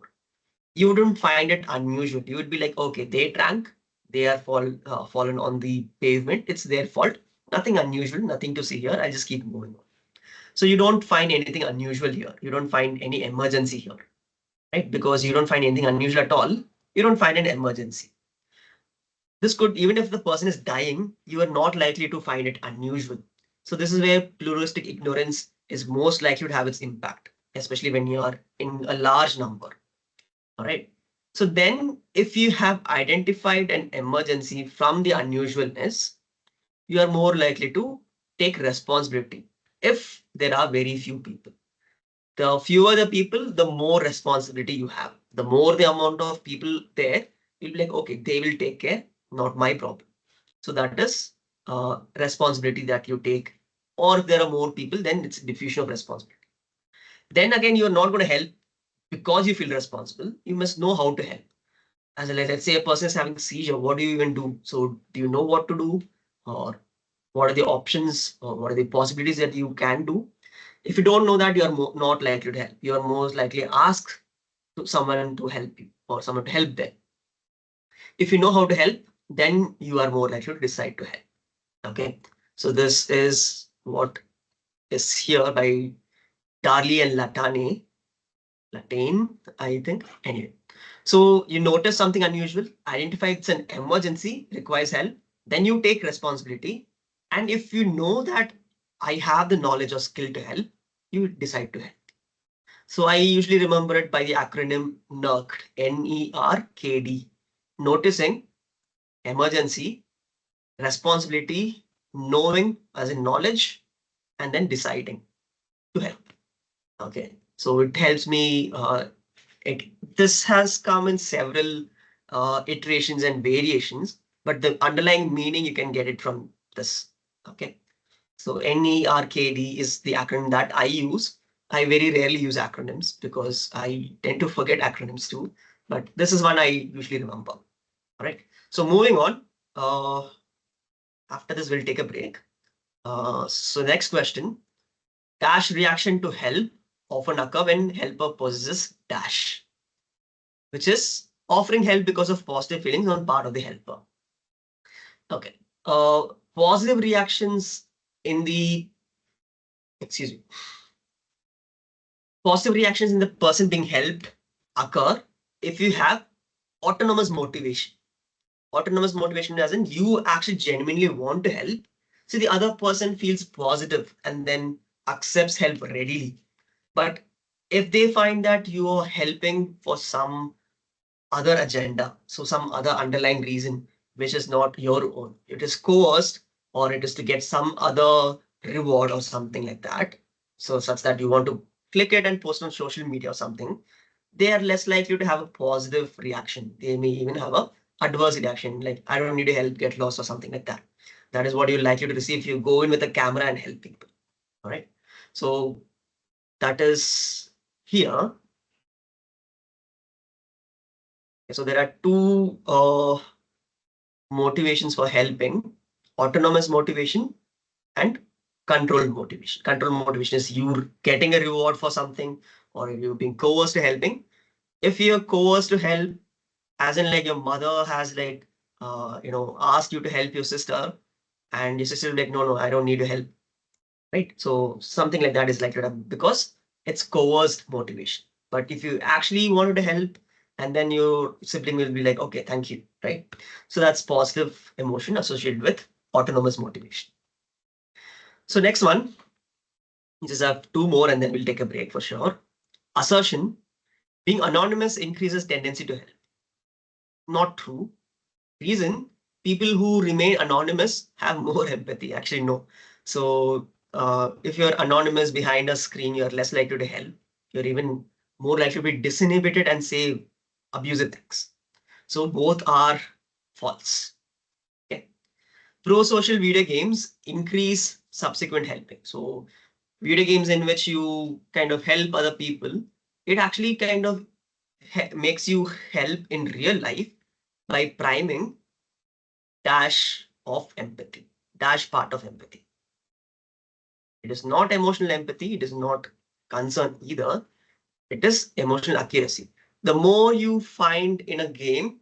S1: you wouldn't find it unusual. You would be like, okay, they drank, they are fallen on the pavement. It's their fault. Nothing unusual, nothing to see here. I'll just keep moving on. So you don't find anything unusual here. You don't find any emergency here, right? Because you don't find anything unusual at all. You don't find an emergency. This could, even if the person is dying, you are not likely to find it unusual. So this is where pluralistic ignorance is most likely to have its impact, especially when you are in a large number. All right. So then if you have identified an emergency from the unusualness, you are more likely to take responsibility if there are very few people. The fewer the people, the more responsibility you have. The more the amount of people there, you'll be like, okay, they will take care, not my problem. So that is responsibility that you take. Or if there are more people, then it's diffusion of responsibility. Then again, you're not going to help because you feel responsible. You must know how to help. As let's say a person is having seizure, what do you even do? So do you know what to do, or what are the options, or what are the possibilities that you can do? If you don't know that, you are not likely to help. You are most likely ask to someone to help you or someone to help them. If you know how to help, then you are more likely to decide to help. Okay, so this is what is here by Darley and Latane, I think. Anyway, so you notice something unusual, identify it's an emergency, requires help, then you take responsibility. And if you know that I have the knowledge or skill to help, you decide to help. So I usually remember it by the acronym NERKD, N-E-R-K-D, noticing, emergency, responsibility, knowing as in knowledge, and then deciding to help. Okay, so it helps me. This has come in several iterations and variations, but the underlying meaning you can get it from this. Okay, so NERKD is the acronym that I use. I very rarely use acronyms because I tend to forget acronyms too, but this is one I usually remember. All right, so moving on. After this, we'll take a break. So next question. Dash reaction to help often occur when helper possesses dash, which is offering help because of positive feelings on part of the helper. Okay. Positive reactions in the, excuse me, positive reactions in the person being helped occur if you have autonomous motivation. Autonomous motivation as in you actually genuinely want to help. So the other person feels positive and then accepts help readily. But if they find that you are helping for some other agenda, so some other underlying reason, which is not your own, it is coerced, or it is to get some other reward or something like that. So such that you want to click it and post on social media or something, they are less likely to have a positive reaction. They may even have a adverse reaction, like I don't need to help, get lost or something like that. That is what you're likely to receive if you go in with a camera and help people. All right. So that is here. So there are two motivations for helping: autonomous motivation and controlled motivation. Controlled motivation is you getting a reward for something, or you being coerced to helping. If you're coerced to help, as in like your mother has like asked you to help your sister, and your sister will be like, no, I don't need your help, right? So something like that is likely to happen because it's coerced motivation. But if you actually wanted to help, and then your sibling will be like, okay, thank you, right? So that's positive emotion associated with autonomous motivation. So next one, we just have two more and then we'll take a break for sure. Assertion, being anonymous increases tendency to help. Not true. Reason, people who remain anonymous have more empathy. Actually, no. So if you're anonymous behind a screen, you're less likely to help. You're even more likely to be disinhibited and say abusive things. So both are false. Okay. Pro-social video games increase subsequent helping. So video games in which you kind of help other people, it actually kind of makes you help in real life by priming dash of empathy, dash part of empathy. It is not emotional empathy. It is not concern either. It is emotional accuracy. The more you find in a game,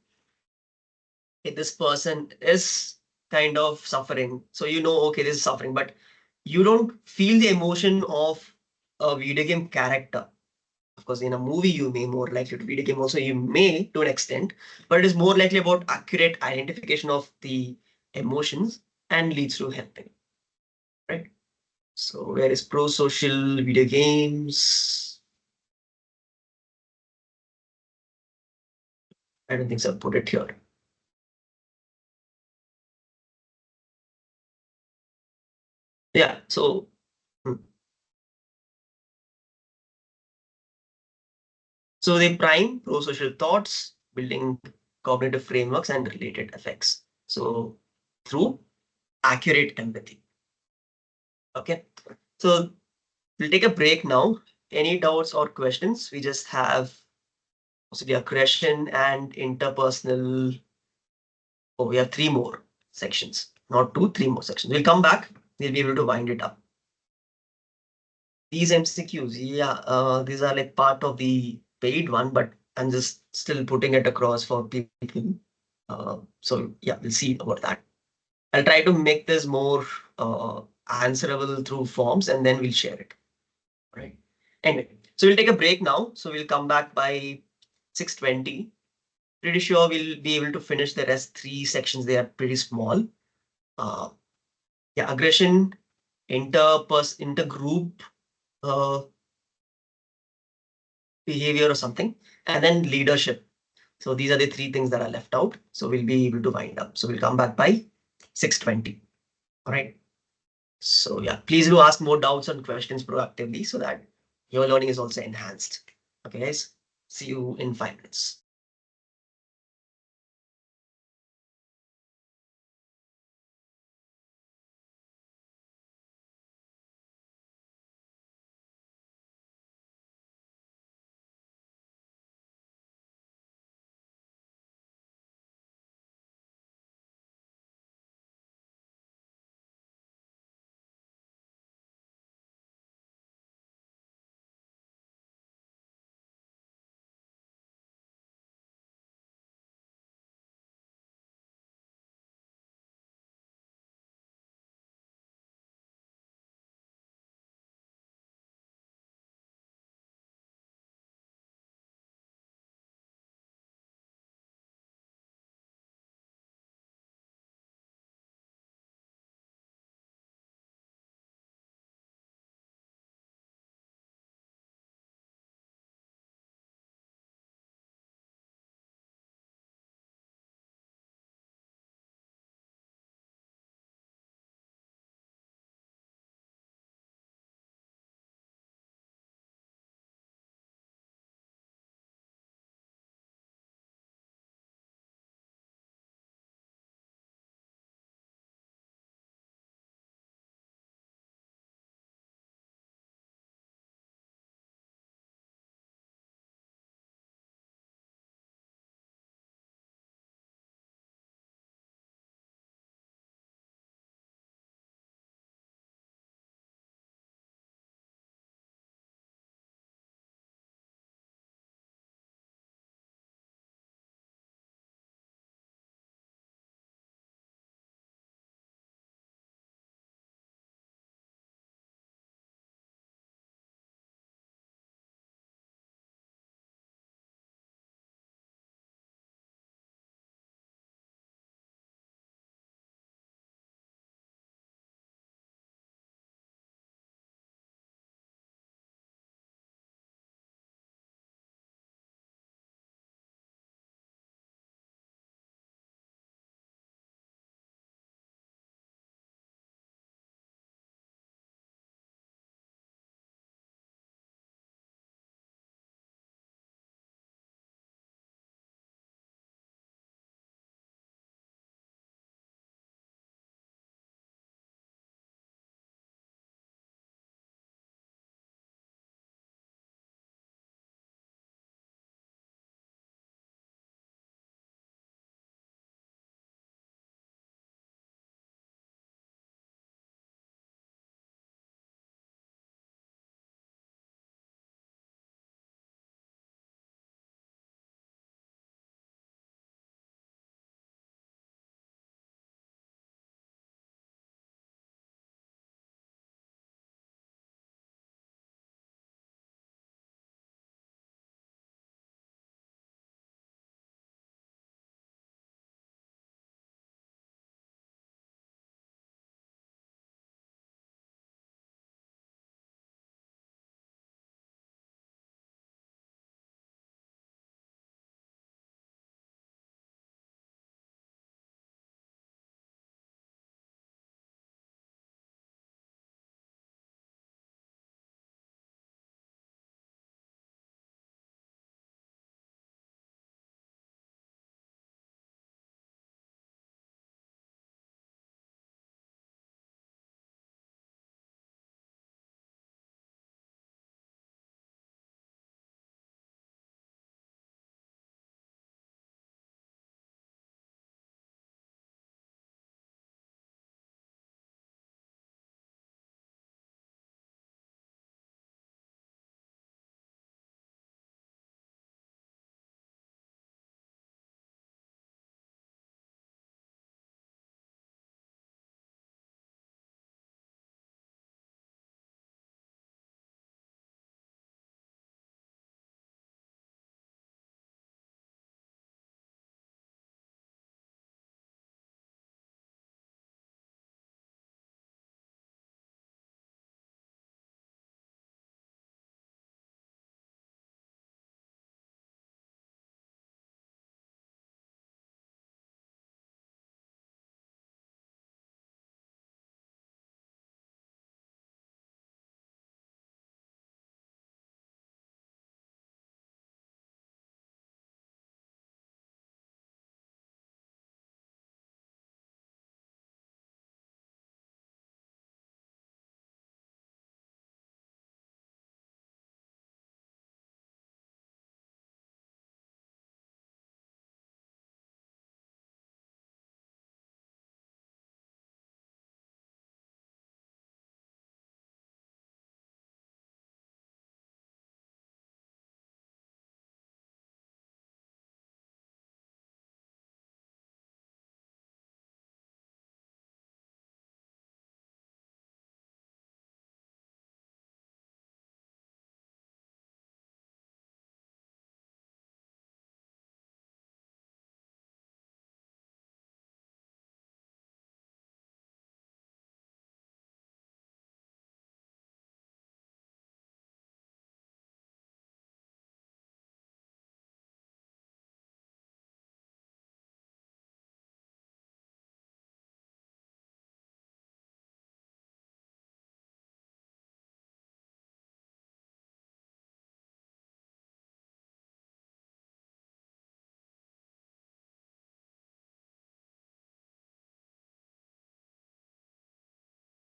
S1: if this person is kind of suffering, so you know, okay, this is suffering, but you don't feel the emotion of a video game character. Of course, in a movie, you may more likely to video game also, you may to an extent, but it is more likely about accurate identification of the emotions and leads to helping, right? So where is pro-social video games? I don't think so. I'll put it here. Yeah. So, hmm. So they prime pro-social thoughts, building cognitive frameworks and related effects. So through accurate empathy. Okay. So we'll take a break now. Any doubts or questions? We just have also the aggression and interpersonal. Oh, we have three more sections, not two, three more sections. We'll come back. We'll be able to wind it up. These MCQs, yeah, these are like part of the paid one, but I'm just still putting it across for people. So yeah, we'll see about that. I'll try to make this more answerable through forms and then we'll share it. Right. Anyway, so we'll take a break now. So we'll come back by 6:20. Pretty sure we'll be able to finish the rest three sections. They are pretty small. Uh, yeah, aggression, intergroup uh, behavior or something, and then leadership. So these are the three things that are left out. So we'll be able to wind up. So we'll come back by 6:20. All right. So yeah, please do ask more doubts and questions proactively so that your learning is also enhanced. Okay, guys. See you in 5 minutes.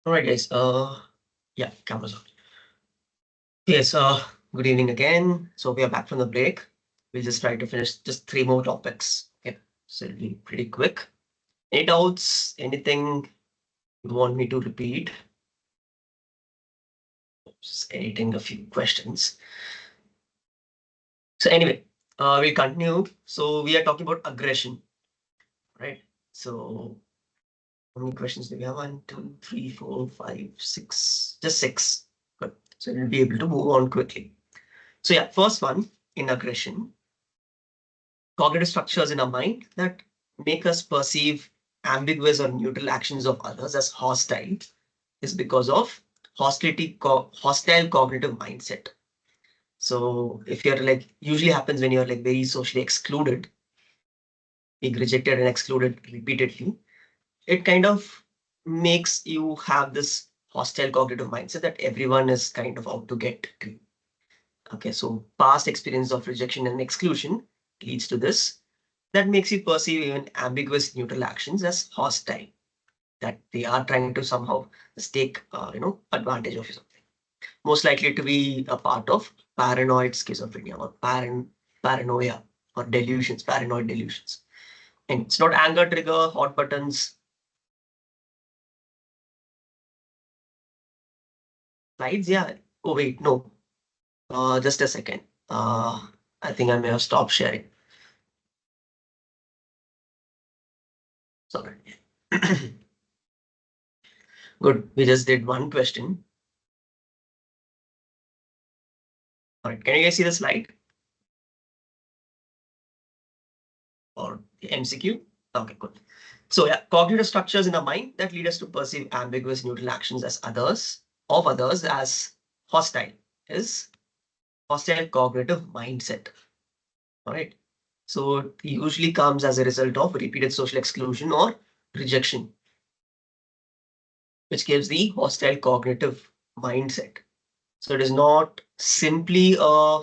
S1: All right, guys. Yeah, cameras on. Yes. Good evening again. So we are back from the break. We'll just try to finish just 3 more topics. Okay. So it'll be pretty quick. Any doubts? Anything you want me to repeat? Just editing a few questions. So anyway, we'll continue. So we are talking about aggression, right? So how many questions do we have? 1, 2, 3, 4, 5, 6. Just 6. Good. So we'll be able to move on quickly. So yeah, first one in aggression. Cognitive structures in our mind that make us perceive ambiguous or neutral actions of others as hostile is because of hostile cognitive mindset. So if you're like, usually happens when you're like very socially excluded, being rejected and excluded repeatedly, it kind of makes you have this hostile cognitive mindset that everyone is kind of out to get you. Okay, so past experience of rejection and exclusion leads to this. That makes you perceive even ambiguous neutral actions as hostile, that they are trying to somehow take advantage of something. Most likely to be a part of paranoid schizophrenia or paranoia or delusions, paranoid delusions. And it's not anger trigger, hot buttons, slides. Yeah. Oh wait, no. Just a second. I think I may have stopped sharing. Sorry. Good. We just did one question. All right. Can you guys see the slide or the MCQ? Okay, good. So yeah, cognitive structures in the mind that lead us to perceive ambiguous neutral actions as others as hostile is hostile cognitive mindset. All right. So it usually comes as a result of repeated social exclusion or rejection, which gives the hostile cognitive mindset. So it is not simply a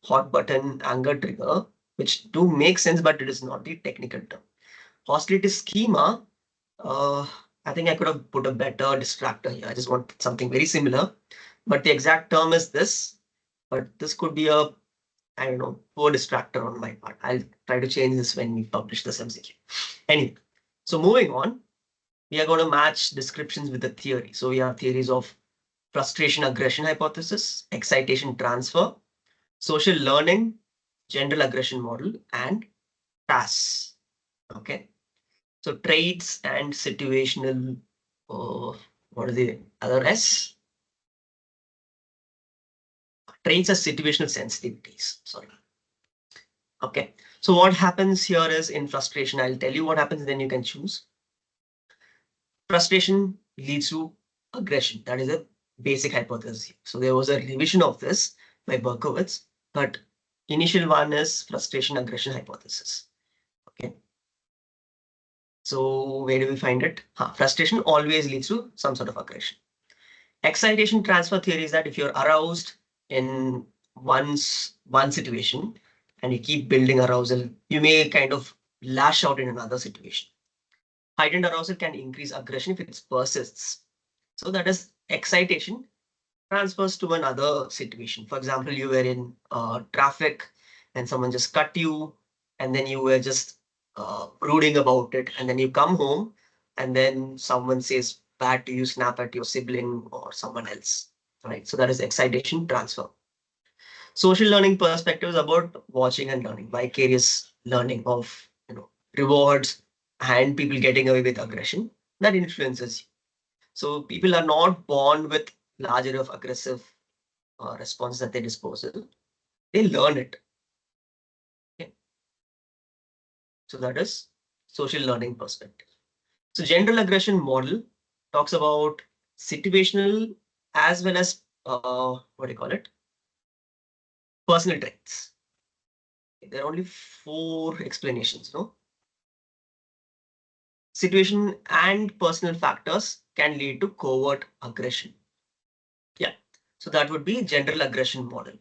S1: hot button anger trigger, which do make sense, but it is not the technical term. Hostility schema, uh, I think I could have put a better distractor here. I just want something very similar, but the exact term is this, but this could be a, I don't know, poor distractor on my part. I'll try to change this when we publish this MCQ. Anyway, so moving on, we are going to match descriptions with the theory. So we have theories of frustration aggression hypothesis, excitation transfer, social learning, general aggression model, and TAS. Okay. So traits and situational, what are the other S? Traits are situational sensitivities. Sorry. Okay. So what happens here is in frustration, I'll tell you what happens, then you can choose. Frustration leads to aggression. That is a basic hypothesis. So there was a revision of this by Berkowitz, but initial one is frustration aggression hypothesis. Okay. So where do we find it? Frustration always leads to some sort of aggression. Excitation transfer theory is that if you're aroused in one situation and you keep building arousal, you may kind of lash out in another situation. Heightened arousal can increase aggression if it persists. So that is excitation transfers to another situation. For example, you were in traffic and someone just cut you, and then you were just brooding about it, and then you come home and then someone says bad to you, snap at your sibling or someone else, right? So that is excitation transfer. Social learning perspectives about watching and learning, vicarious learning of rewards and people getting away with aggression that influences you. So people are not born with larger of aggressive response at their disposal. They learn it. Okay. So that is social learning perspective. So general aggression model talks about situational as well as what do you call it? Personal traits. There are only 4 explanations, no? Situation and personal factors can lead to covert aggression. Yeah. So that would be general aggression model.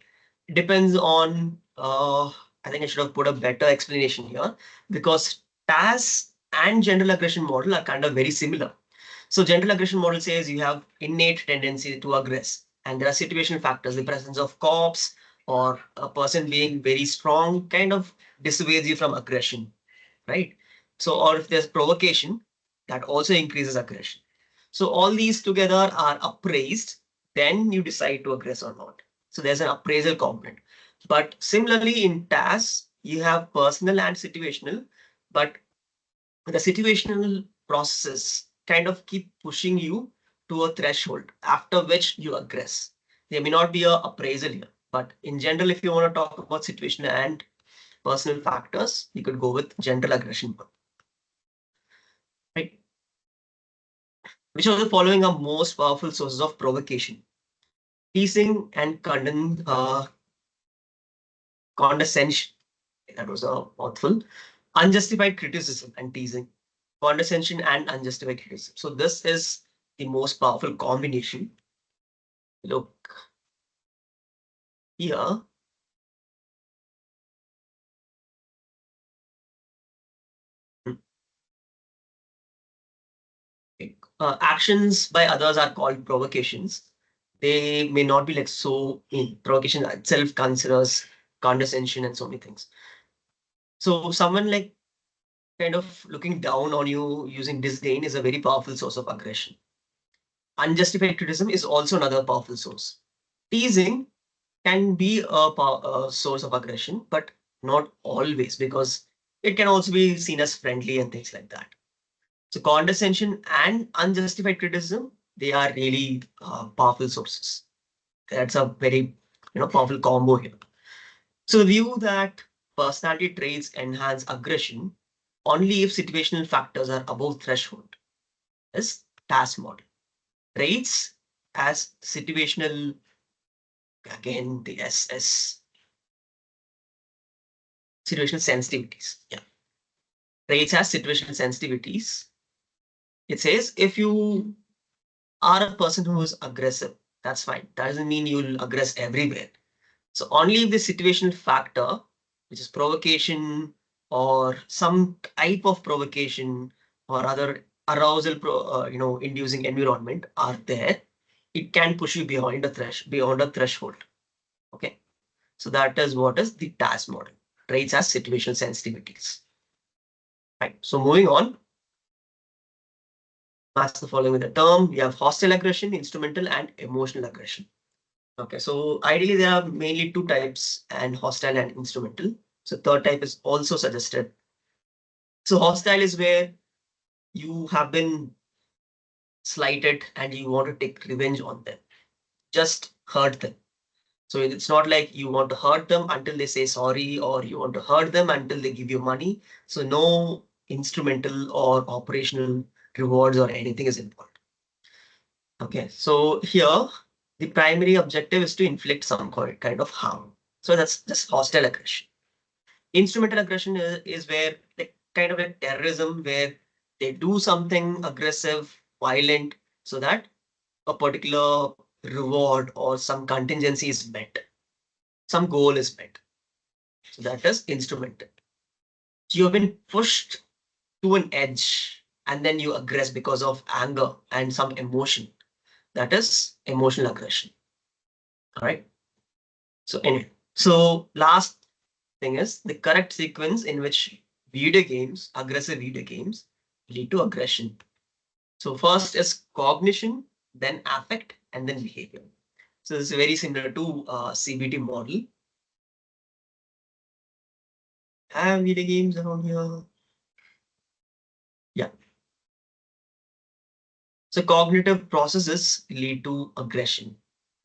S1: It depends on, I think I should have put a better explanation here because TAS and general aggression model are kind of very similar. So general aggression model says you have innate tendency to aggress, and there are situational factors. The presence of cops or a person being very strong kind of dissuades you from aggression, right? So, or if there's provocation, that also increases aggression. So all these together are appraised, then you decide to aggress or not. So there's an appraisal component. But similarly in TAS, you have personal and situational, but the situational processes kind of keep pushing you to a threshold after which you aggress. There may not be a appraisal here, but in general, if you want to talk about situational and personal factors, you could go with general aggression, right? Which of the following are most powerful sources of provocation? Teasing and condescension. That was a mouthful. Unjustified criticism and teasing. Condescension and unjustified criticism. So this is the most powerful combination. Look here. Actions by others are called provocations. They may not be like so in provocation itself considers condescension and so many things. So someone like kind of looking down on you using disdain is a very powerful source of aggression. Unjustified criticism is also another powerful source. Teasing can be a source of aggression, but not always because it can also be seen as friendly and things like that. So condescension and unjustified criticism, they are really powerful sources. That's a very powerful combo here. So the view that personality traits enhance aggression only if situational factors are above threshold is task model. Traits as situational, again the SS, situational sensitivities. Yeah. Traits as situational sensitivities. It says if you are a person who is aggressive, that's fine. That doesn't mean you'll aggress everywhere. So only if the situational factor, which is provocation or some type of provocation or other arousal, inducing environment are there, it can push you beyond a threshold. Okay. So that is what is the task model. Traits as situational sensitivities. Right. So moving on, match the following with the term. You have hostile aggression, instrumental, and emotional aggression. Okay, so ideally there are mainly two types, and hostile and instrumental. So third type is also suggested. So hostile is where you have been slighted and you want to take revenge on them. Just hurt them. So it's not like you want to hurt them until they say sorry, or you want to hurt them until they give you money. So no instrumental or operational rewards or anything is involved. Okay, so here the primary objective is to inflict some kind of harm. So that's just hostile aggression. Instrumental aggression is where like kind of like terrorism, where they do something aggressive, violent, so that a particular reward or some contingency is met, some goal is met. So that is instrumental. You have been pushed to an edge and then you aggress because of anger and some emotion. That is emotional aggression. All right. So anyway, so last thing is the correct sequence in which aggressive video games lead to aggression. So first is cognition, then affect, and then behavior. So this is very similar to CBT model. Have video games around here? Yeah. So cognitive processes lead to aggression.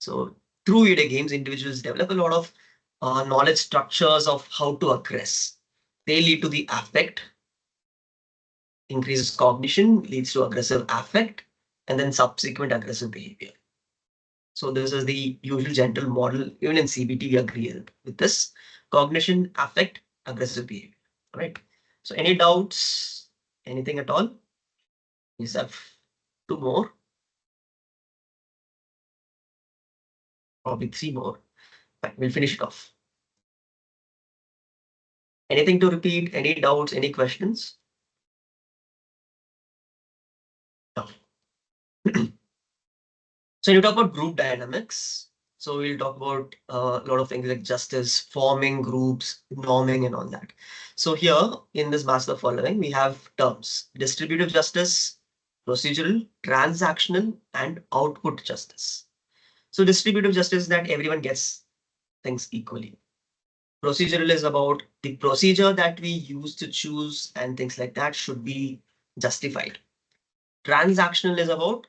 S1: So through video games, individuals develop a lot of knowledge structures of how to aggress. They lead to the affect, increases cognition, leads to aggressive affect, and then subsequent aggressive behavior. So this is the usual gentle model. Even in CBT, we agree with this. Cognition, affect, aggressive behavior. Right. So any doubts? Anything at all? Yes, have two more, probably three more. Right, we'll finish it off. Anything to repeat? Any doubts? Any questions? No. So when you talk about group dynamics, so we'll talk about a lot of things like justice, forming groups, norming, and all that. So here in this master following, we have terms: distributive justice, procedural, transactional, and output justice. So distributive justice is that everyone gets things equally. Procedural is about the procedure that we use to choose and things like that should be justified. Transactional is about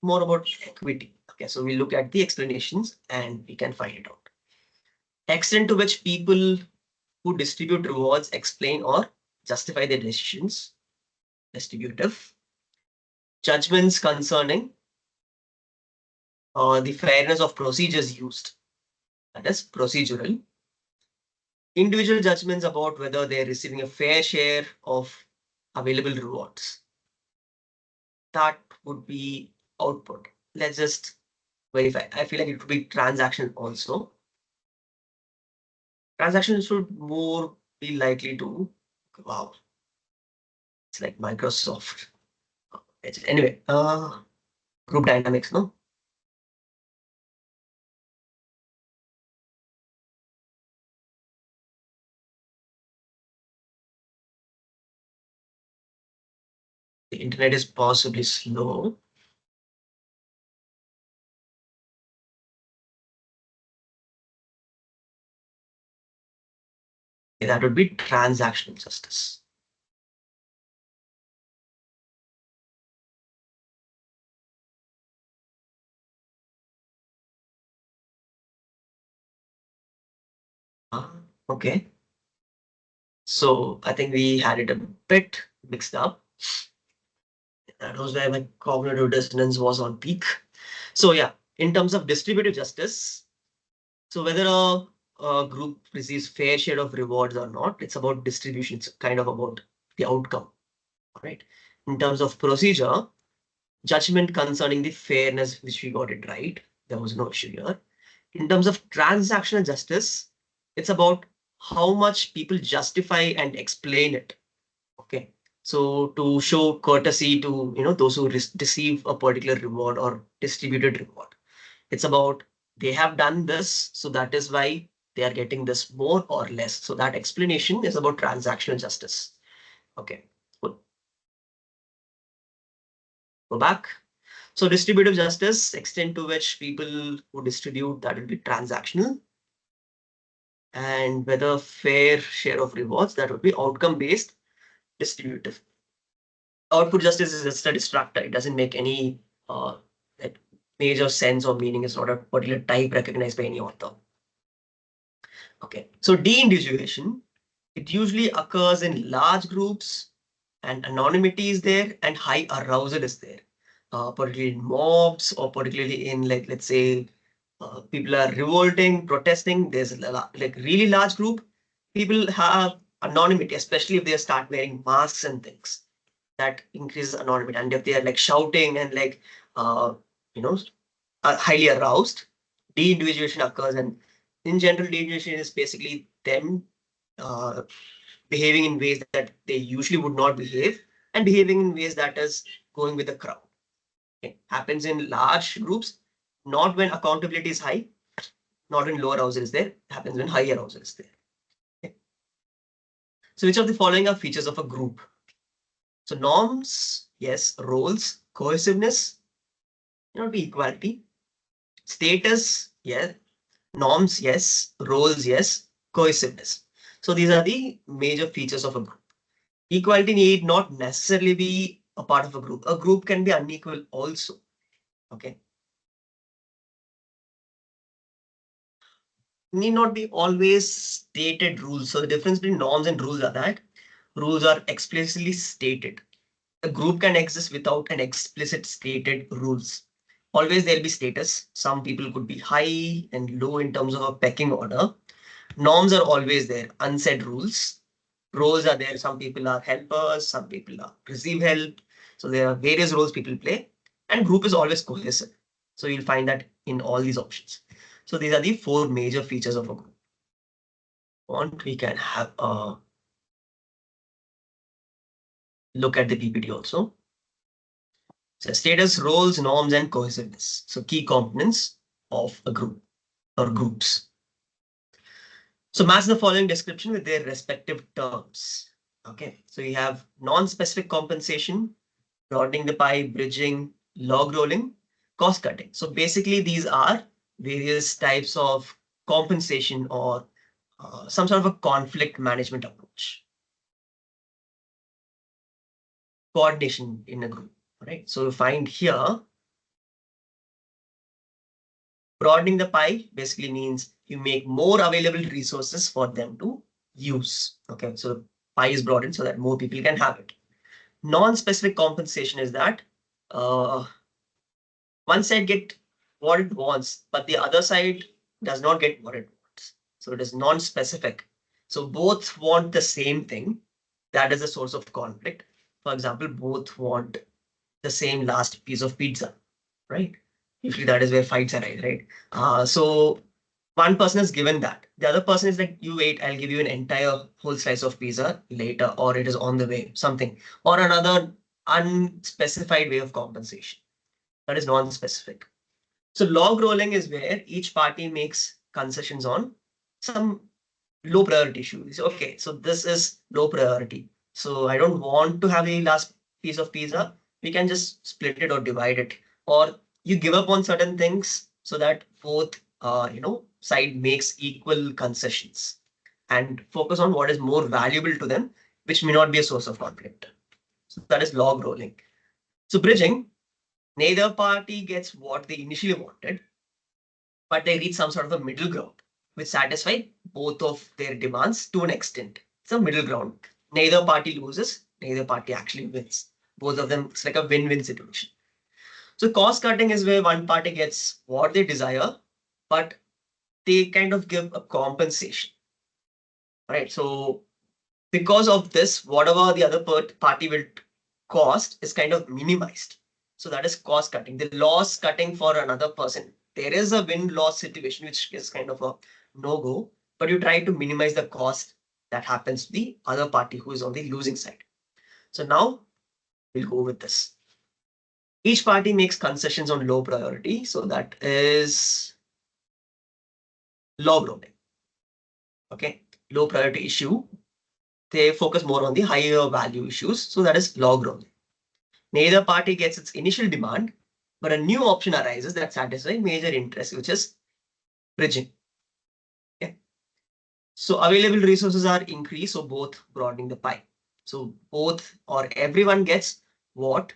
S1: more about equity. Okay, so we look at the explanations and we can find it out. Extent to which people who distribute rewards explain or justify their decisions. Distributive. Judgments concerning the fairness of procedures used. That is procedural. Individual judgments about whether they're receiving a fair share of available rewards. That would be output. Let's just verify. I feel like it would be transaction also. Transactions should more be likely to, wow, it's like Microsoft. Anyway, group dynamics, no? The internet is possibly slow. That would be transactional justice. Okay. So I think we had it a bit mixed up. That was where my cognitive dissonance was on peak. So yeah, in terms of distributive justice, so whether a group receives fair share of rewards or not, it's about distribution. It's kind of about the outcome, right? In terms of procedure, judgment concerning the fairness, which we got it right. There was no issue here. In terms of transactional justice, it's about how much people justify and explain it. Okay. So to show courtesy to those who receive a particular reward or distributed reward. It's about they have done this, so that is why they are getting this more or less. So that explanation is about transactional justice. Okay. Good. Go back. So distributive justice, extent to which people who distribute, that will be transactional. And whether fair share of rewards, that would be outcome based distributive. Output justice is just a distractor. It doesn't make any like major sense or meaning. It's not a particular type recognized by any author. Okay, so de-individuation, it usually occurs in large groups and anonymity is there and high arousal is there. Particularly in mobs or particularly in like, let's say, people are revolting, protesting, there's like really large group. People have anonymity, especially if they start wearing masks and things. That increases anonymity. And if they are like shouting and like, you know, are highly aroused, de-individuation occurs. And in general, de-individuation is basically them uh, behaving in ways that they usually would not behave and behaving in ways that is going with the crowd. Okay. Happens in large groups, not when accountability is high, not when low arousal is there, happens when high arousal is there. Okay. So which of the following are features of a group? So norms, yes. Roles, cohesiveness, be equality. Status, yes. Norms, yes. Roles, yes. Cohesiveness. So these are the major features of a group. Equality need not necessarily be a part of a group. A group can be unequal also. Okay. Need not be always stated rules. So the difference between norms and rules are that rules are explicitly stated. A group can exist without an explicit stated rules. Always there'll be status. Some people could be high and low in terms of a pecking order. Norms are always there, unsaid rules. Roles are there. Some people are helpers, some people are receive help. So there are various roles people play, and group is always cohesive. So you'll find that in all these options. So these are the four major features of a group. We can have a look at the PPT also. So status, roles, norms, and cohesiveness. So key components of a group or groups. So match the following description with their respective terms. Okay, so you have non-specific compensation, broadening the pie, bridging, log rolling, cost cutting. So basically these are various types of compensation or some sort of a conflict management approach. Coordination in a group, right? So you find here, broadening the pie basically means you make more available resources for them to use. Okay, so pie is broadened so that more people can have it. Non-specific compensation is that uh, one side get what it wants, but the other side does not get what it wants. So it is non-specific. So both want the same thing. That is the source of conflict. For example, both want the same last piece of pizza, right? Usually that is where fights arise, right? So one person is given that. The other person is like, you wait, I'll give you an entire whole slice of pizza later, or it is on the way, something, or another unspecified way of compensation. That is non-specific. So log rolling is where each party makes concessions on some low priority issues. Okay, so this is low priority. So I don't want to have a last piece of pizza. We can just split it or divide it. Or you give up on certain things so that both side makes equal concessions and focus on what is more valuable to them, which may not be a source of conflict. So that is log rolling. So bridging, neither party gets what they initially wanted, but they reach some sort of a middle ground which satisfy both of their demands to an extent. It's a middle ground. Neither party loses, neither party actually wins. Both of them, it's like a win-win situation. So cost cutting is where one party gets what they desire, but they kind of give a compensation. Right. So because of this, whatever the other party will cost is kind of minimized. So that is cost cutting, the loss cutting for another person. There is a win-loss situation, which is kind of a no-go, but you try to minimize the cost that happens to the other party who is on the losing side. So now we'll go with this. Each party makes concessions on low priority. So that is log rolling. Okay, low priority issue. They focus more on the higher value issues. So that is log rolling. Neither party gets its initial demand, but a new option arises that satisfies major interest, which is bridging. Okay. So available resources are increased, so both broadening the pie. So both or everyone gets what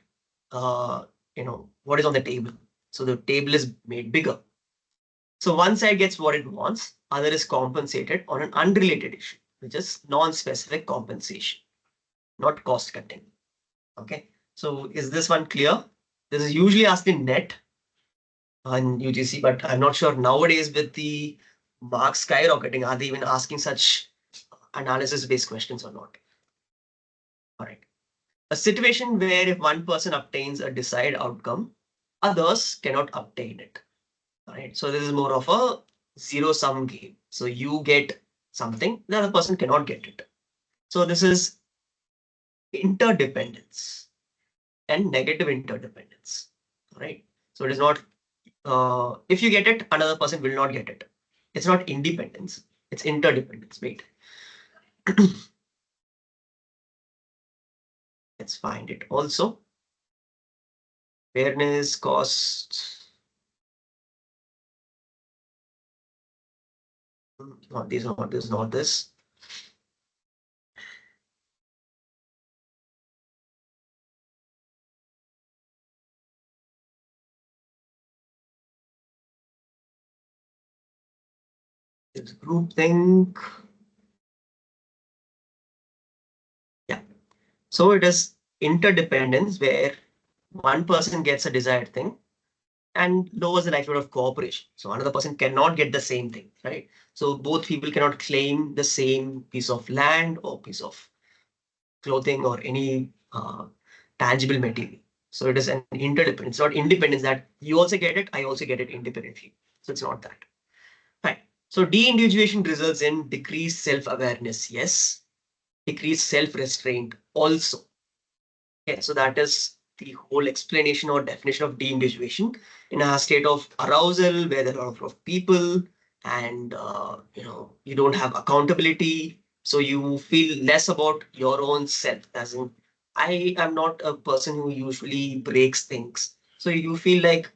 S1: what is on the table. So the table is made bigger. So one side gets what it wants, other is compensated on an unrelated issue, which is non-specific compensation, not cost cutting. Okay. So is this one clear? This is usually asked in net on UGC, but I'm not sure nowadays with the marks skyrocketing, are they even asking such analysis-based questions or not? All right. A situation where if one person obtains a desired outcome, others cannot obtain it. All right. So this is more of a zero-sum game. So you get something, the other person cannot get it. So this is interdependence and negative interdependence. All right. So it is not if you get it, another person will not get it. It's not independence, it's interdependence. Wait. Let's find it also. Fairness, cost. Not this, not this, not this. It's groupthink. Yeah. So it is interdependence where one person gets a desired thing and lowers the likelihood of cooperation. So another person cannot get the same thing, right? So both people cannot claim the same piece of land or piece of clothing or any tangible material. So it is an interdependence, not independence that you also get it, I also get it independently. So it's not that. Fine. So de-individuation results in decreased self-awareness. Yes. Decreased self-restraint also. Okay. So that is the whole explanation or definition of de-individuation in a state of arousal where there are a lot of people and you don't have accountability, so you feel less about your own self. As in, I am not a person who usually breaks things, so you feel like,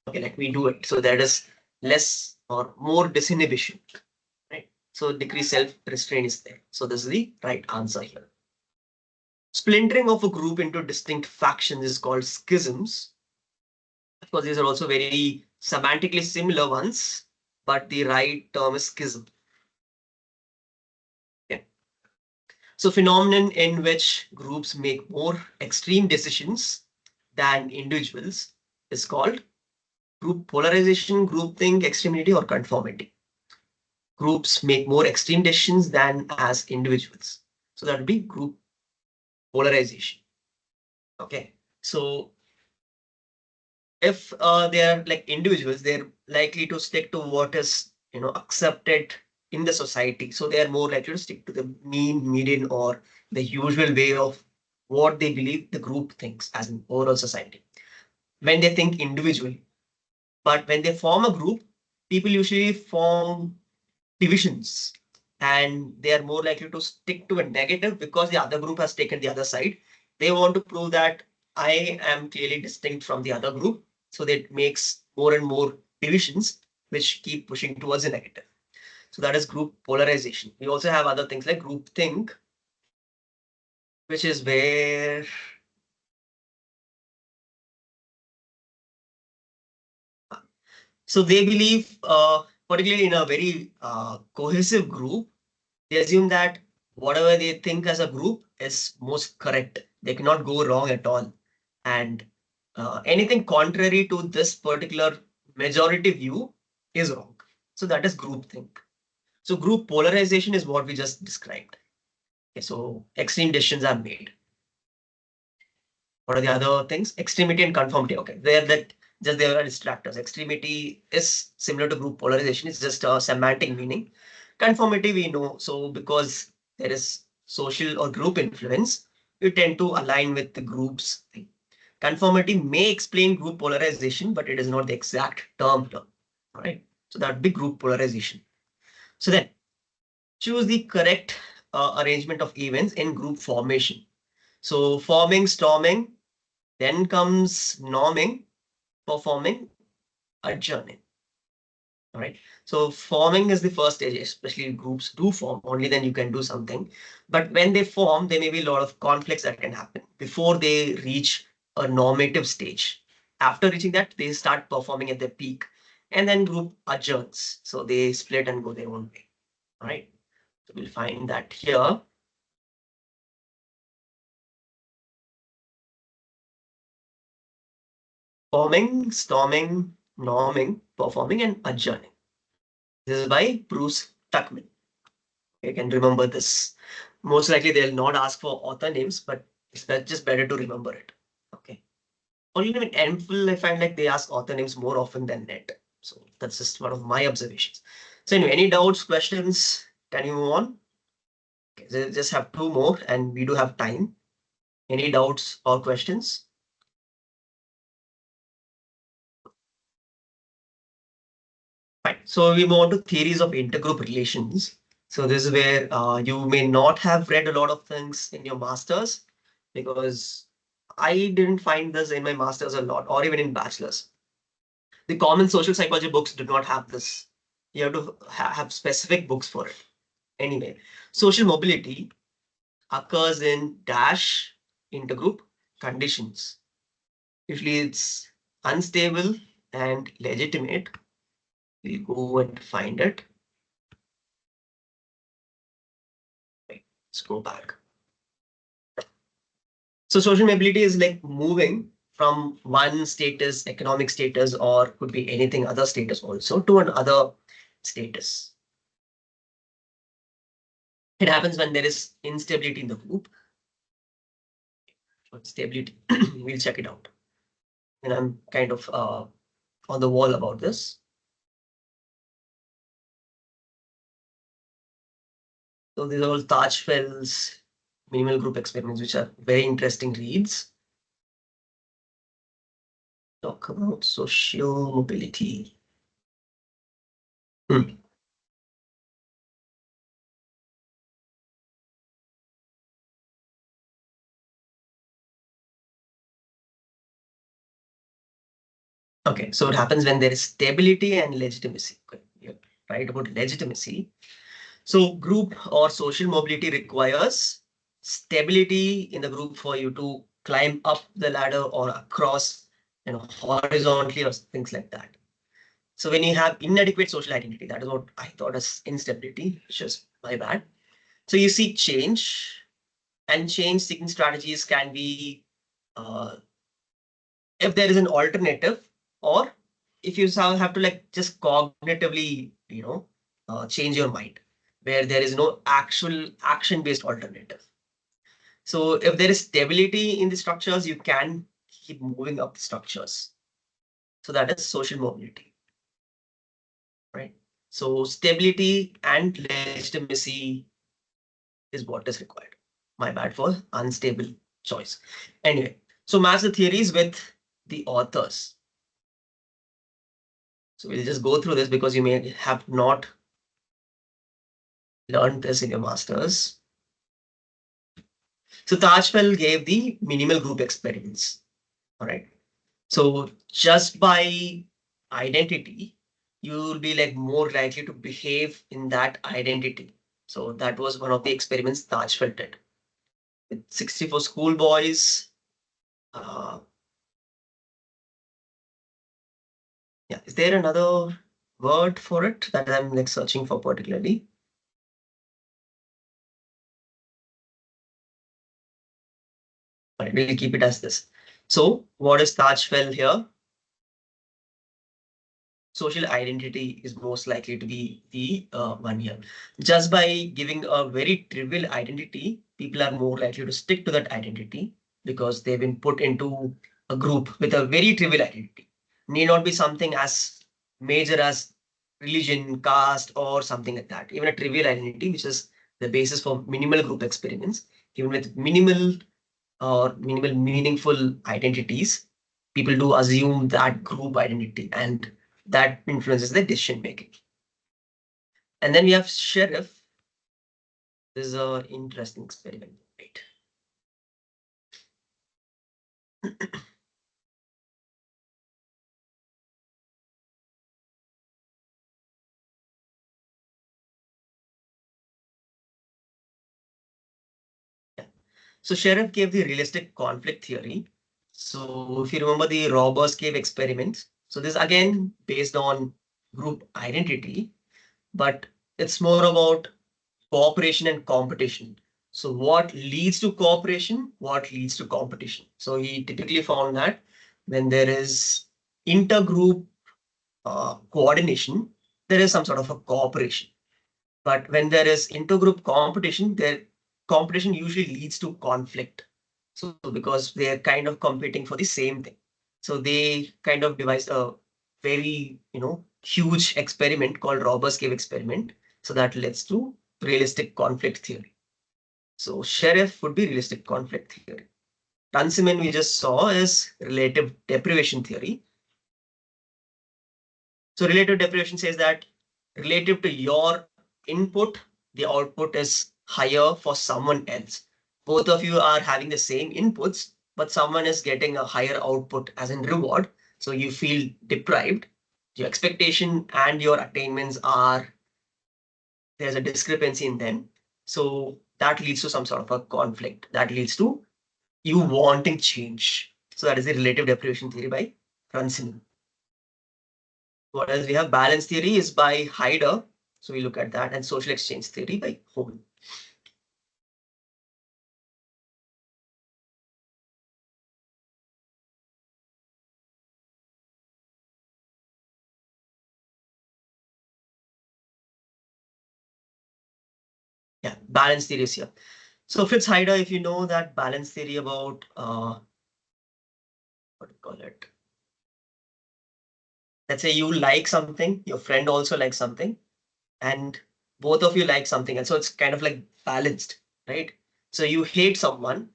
S1: okay, let me do it. So there is less or more disinhibition, right? So decreased self-restraint is there. So this is the right answer here. Splintering of a group into distinct factions is called schisms. Of course, these are also very semantically similar ones, but the right term is schism. Okay. So phenomenon in which groups make more extreme decisions than individuals is called group polarization, groupthink, extremity, or conformity. Groups make more extreme decisions than as individuals. So that would be group polarization. Okay. So if they are like individuals, they're likely to stick to what is accepted in the society. So they are more likely to stick to the mean, median, or the usual way of what they believe the group thinks as an overall society. When they think individually, but when they form a group, people usually form divisions, and they are more likely to stick to a negative because the other group has taken the other side. They want to prove that I am clearly distinct from the other group. So that makes more and more divisions, which keep pushing towards the negative. So that is group polarization. We also have other things like group think, which is where so they believe, particularly in a very cohesive group, they assume that whatever they think as a group is most correct. They cannot go wrong at all. And anything contrary to this particular majority view is wrong. So that is groupthink. So group polarization is what we just described. Okay, so extreme decisions are made. What are the other things? Extremity and conformity. Okay, they are distractors. Extremity is similar to group polarization. It's just a semantic meaning. Conformity we know. So because there is social or group influence, you tend to align with the group's thing. Conformity may explain group polarization, but it is not the exact term. All right. So that would be group polarization. So then choose the correct arrangement of events in group formation. So forming, storming, then comes norming, performing, adjourning. All right. So forming is the first stage, especially groups do form. Only then you can do something. But when they form, there may be a lot of conflicts that can happen before they reach a normative stage. After reaching that, they start performing at their peak, and then group adjourns. So they split and go their own way. All right. So we'll find that here. Forming, storming, norming, performing, and adjourning. This is by Bruce Tuckman. You can remember this. Most likely they'll not ask for author names, but it's just better to remember it. Okay. Only in MPhil, I find like they ask author names more often than net. So that's just one of my observations. So anyway, any doubts, questions? Can you move on? Okay, so just have two more and we do have time. Any doubts or questions? Fine. So we move on to theories of intergroup relations. So this is where you may not have read a lot of things in your masters, because I didn't find this in my masters a lot, or even in bachelor's. The common social psychology books do not have this. You have to have specific books for it. Anyway, social mobility occurs in dash intergroup conditions. Usually it's unstable and legitimate. We'll go and find it. Let's go back. So social mobility is like moving from one status, economic status, or could be anything other status also, to another status. It happens when there is instability in the group. Stability, we'll check it out. And I'm kind of on the wall about this. So these are all Tajfeld's minimal group experiments, which are very interesting reads. talk about social mobility. Okay, so what happens when there is stability and legitimacy? Okay, you're right about legitimacy. So group or social mobility requires stability in the group for you to climb up the ladder or across, horizontally or things like that. So when you have inadequate social identity, that is what I thought as instability, which is my bad. So you see change, and change seeking strategies can be uh, if there is an alternative, or if you have to like just cognitively, change your mind, where there is no actual action based alternative. So if there is stability in the structures, you can keep moving up the structures. So that is social mobility, right? So stability and legitimacy is what is required. My bad for unstable choice. Anyway, so match the theories with the authors. So we'll just go through this because you may have not learned this in your masters. So Tajfel gave the minimal group experiments. All right. So just by identity, you will be like more likely to behave in that identity. So that was one of the experiments Tajfel did. With 64 schoolboys. Yeah, is there another word for it that I'm like searching for particularly? All right, we'll keep it as this. So what is Tajfel here? Social identity is most likely to be the one here. Just by giving a very trivial identity, people are more likely to stick to that identity because they've been put into a group with a very trivial identity. Need not be something as major as religion, caste, or something like that. Even a trivial identity, which is the basis for minimal group experiments, even with minimal or minimal meaningful identities, people do assume that group identity, and that influences the decision making. And then we have sheriff. This is an interesting experiment. Right. Yeah. So sheriff gave the realistic conflict theory. So if you remember the robbers cave experiment, so this again based on group identity, but it's more about cooperation and competition. So what leads to cooperation? What leads to competition? So he typically found that when there is intergroup coordination, there is some sort of a cooperation. But when there is intergroup competition, there competition usually leads to conflict. So because they are kind of competing for the same thing. So they kind of devised a very, huge experiment called Roberts Cave experiment. So that leads to realistic conflict theory. So sheriff would be realistic conflict theory. Runciman we just saw is relative deprivation theory. So relative deprivation says that relative to your input, the output is higher for someone else. Both of you are having the same inputs, but someone is getting a higher output as in reward. So you feel deprived. Your expectation and your attainments are, there's a discrepancy in them. So that leads to some sort of a conflict. That leads to you wanting change. So that is the relative deprivation theory by Runciman. What else we have? Balance theory is by Hyder. So we look at that, and social exchange theory by Hole. Yeah, balance theory is here. So Fritz Hyder, if you know that balance theory about what do you call it? Let's say you like something, your friend also likes something, and both of you like something, and so it's kind of like balanced, right? So you hate someone,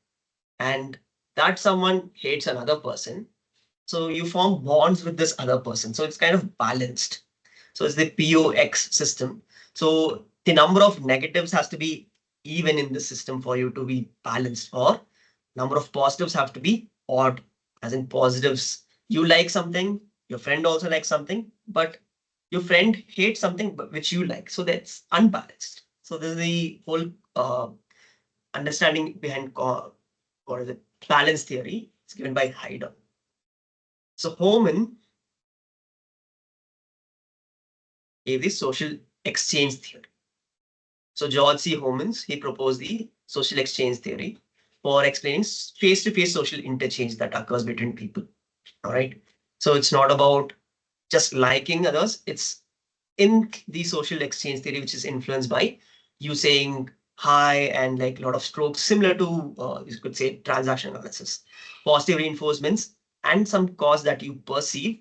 S1: and that someone hates another person. So you form bonds with this other person. So it's kind of balanced. So it's the POX system. So the number of negatives has to be even in the system for you to be balanced, or number of positives have to be odd, as in positives. You like something, your friend also likes something, but your friend hates something which you like. So that's unbalanced. So this is the whole understanding behind what is it? Balance theory. It's given by Hyder. So Homan gave the social exchange theory. So George C. Homans, he proposed the social exchange theory for explaining face-to-face social interchange that occurs between people. All right. So it's not about just liking others. It's in the social exchange theory, which is influenced by you saying hi and like a lot of strokes, similar to you could say transaction analysis, positive reinforcements, and some cause that you perceive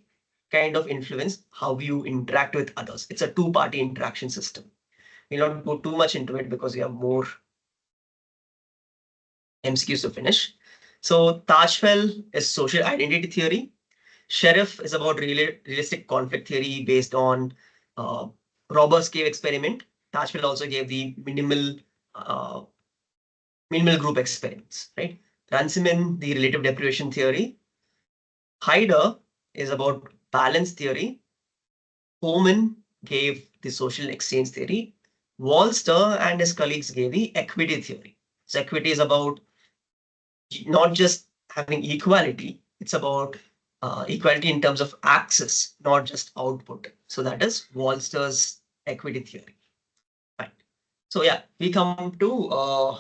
S1: kind of influence how you interact with others. It's a two-party interaction system. We'll not go too much into it because we have more MCQs to finish. So Tajfel is social identity theory. Sheriff is about realistic conflict theory based on uh, Robert's cave experiment. Tajfel also gave the uh, minimal group experiments, right? Runciman, the relative deprivation theory. Hyder is about balance theory. Homan gave the social exchange theory. Wallster and his colleagues gave the equity theory. So equity is about not just having equality, it's about equality in terms of access, not just output. So that is Wallster's equity theory. Right. So yeah, we come to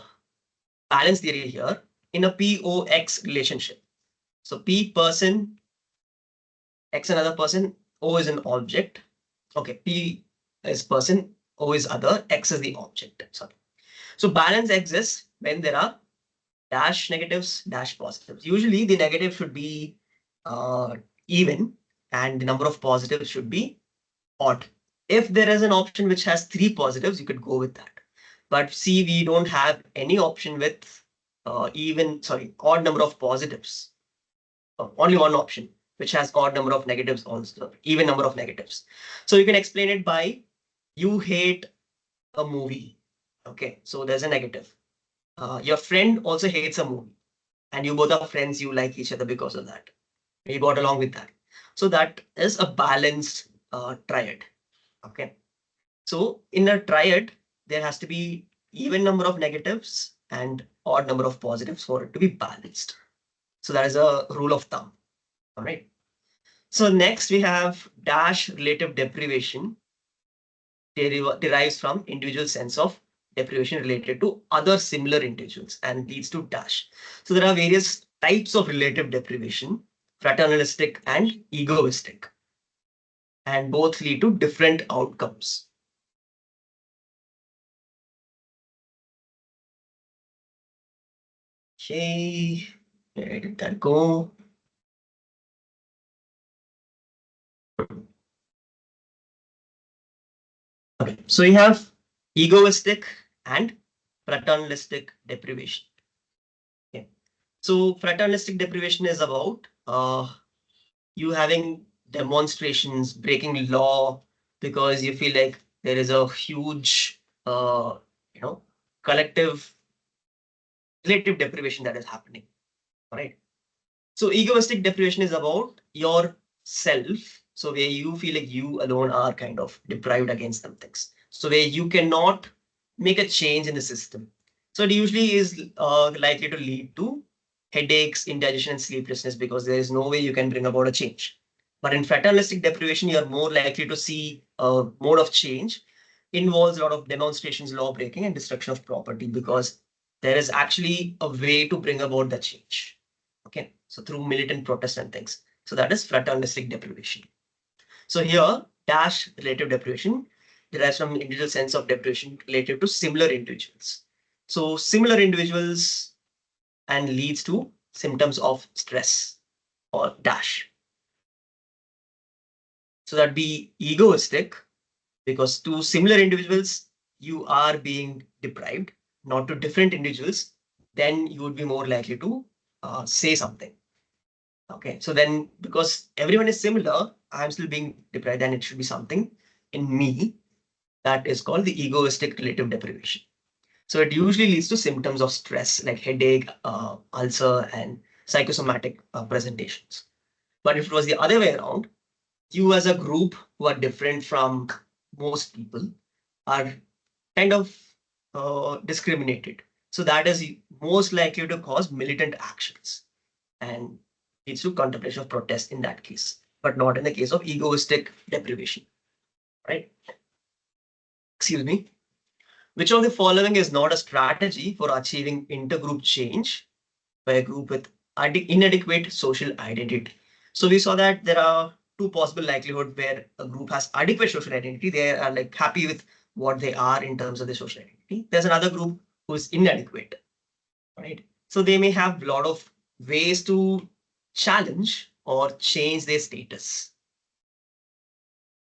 S1: balance theory here in a POX relationship. So P person, X another person, O is an object. Okay, P is person, O is other, X is the object. Sorry. So balance exists when there are dash negatives, dash positives. Usually the negative should be uh, even and the number of positives should be odd. If there is an option which has three positives, you could go with that. But see, we don't have any option with odd number of positives. Only one option which has odd number of negatives also, even number of negatives. So you can explain it by you hate a movie. Okay, so there's a negative. Your friend also hates a movie and you both are friends, you like each other because of that. You got along with that. So that is a balanced triad. Okay. So in a triad, there has to be even number of negatives and odd number of positives for it to be balanced. So that is a rule of thumb. All right. So next we have dash relative deprivation derives from individual sense of deprivation related to other similar individuals and leads to dash. So there are various types of relative deprivation, fraternalistic and egoistic, and both lead to different outcomes. Okay, where did that go? Okay, so you have egoistic and fraternalistic deprivation. Okay. So fraternalistic deprivation is about you having demonstrations, breaking law because you feel like there is a huge, you know, collective relative deprivation that is happening. Right. So egoistic deprivation is about yourself. So where you feel like you alone are kind of deprived against some things. So where you cannot make a change in the system. So it usually is likely to lead to headaches, indigestion, and sleeplessness because there is no way you can bring about a change. But in fraternalistic deprivation, you are more likely to see a mode of change involves a lot of demonstrations, law breaking, and destruction of property because there is actually a way to bring about the change. Okay, so through militant protest and things. So that is fraternalistic deprivation. So here, dash relative deprivation derives from individual sense of deprivation related to similar individuals. So similar individuals and leads to symptoms of stress or dash. So that be egoistic because to similar individuals, you are being deprived, not to different individuals, then you would be more likely to say something. Okay, so then because everyone is similar, I'm still being deprived, then it should be something in me that is called the egoistic relative deprivation. So it usually leads to symptoms of stress like headache, ulcer, and psychosomatic presentations. But if it was the other way around, you as a group who are different from most people are kind of discriminated. So that is most likely to cause militant actions and leads to contemplation of protest in that case, but not in the case of egoistic deprivation, right? Excuse me. Which of the following is not a strategy for achieving intergroup change by a group with inadequate social identity? So we saw that there are two possible likelihood where a group has adequate social identity. They are like happy with what they are in terms of their social identity. There's another group who is inadequate, right? So they may have a lot of ways to challenge or change their status.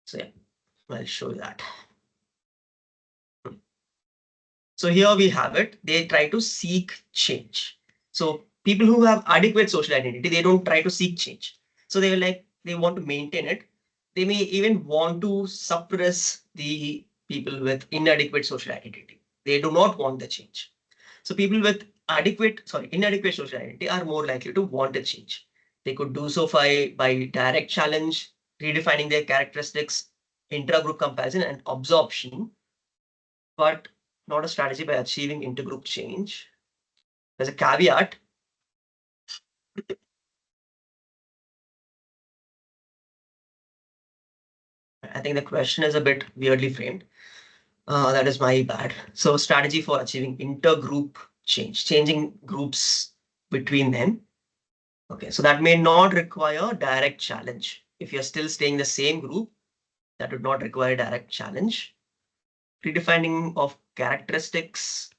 S1: So yeah, I'll show you that. So here we have it. They try to seek change. So people who have adequate social identity, they don't try to seek change. So they like they want to maintain it. They may even want to suppress the people with inadequate social identity. They do not want the change. So people with inadequate social identity are more likely to want a change. They could do so by direct challenge, redefining their characteristics, intra-group comparison, and absorption, but not a strategy by achieving intergroup change. There's a caveat. I think the question is a bit weirdly framed. That is my bad. So strategy for achieving intergroup change, changing groups between them. Okay, so that may not require direct challenge. If you're still staying in the same group, that would not require direct challenge. Redefining of characteristics,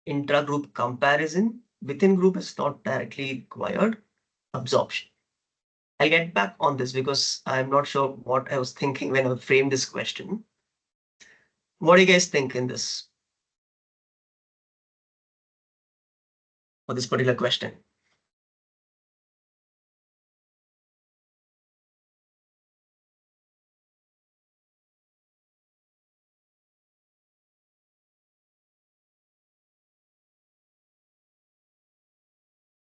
S1: intra-group comparison within group is not directly required. Absorption. I'll get back on this because I'm not sure what I was thinking when I framed this question. What do you guys think in this for this particular question?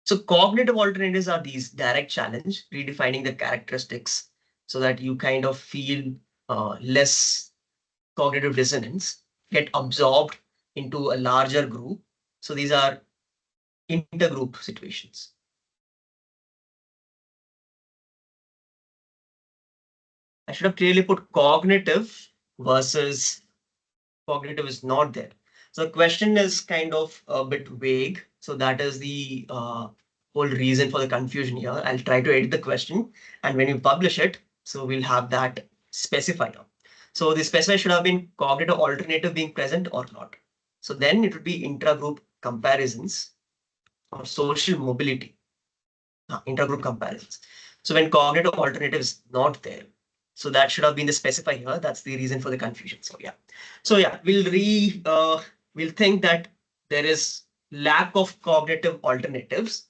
S1: So cognitive alternatives are these direct challenge, redefining the characteristics so that you kind of feel less cognitive dissonance, get absorbed into a larger group. So these are intergroup situations. I should have clearly put cognitive versus cognitive is not there. So the question is kind of a bit vague. So that is the whole reason for the confusion here. I'll try to edit the question, and when you publish it, so we'll have that specifier. So the specifier should have been cognitive alternative being present or not. So then it would be intra-group comparisons or social mobility, intergroup comparisons. So when cognitive alternative is not there, so that should have been the specifier here. That's the reason for the confusion. So yeah. So yeah, we'll think that there is lack of cognitive alternatives.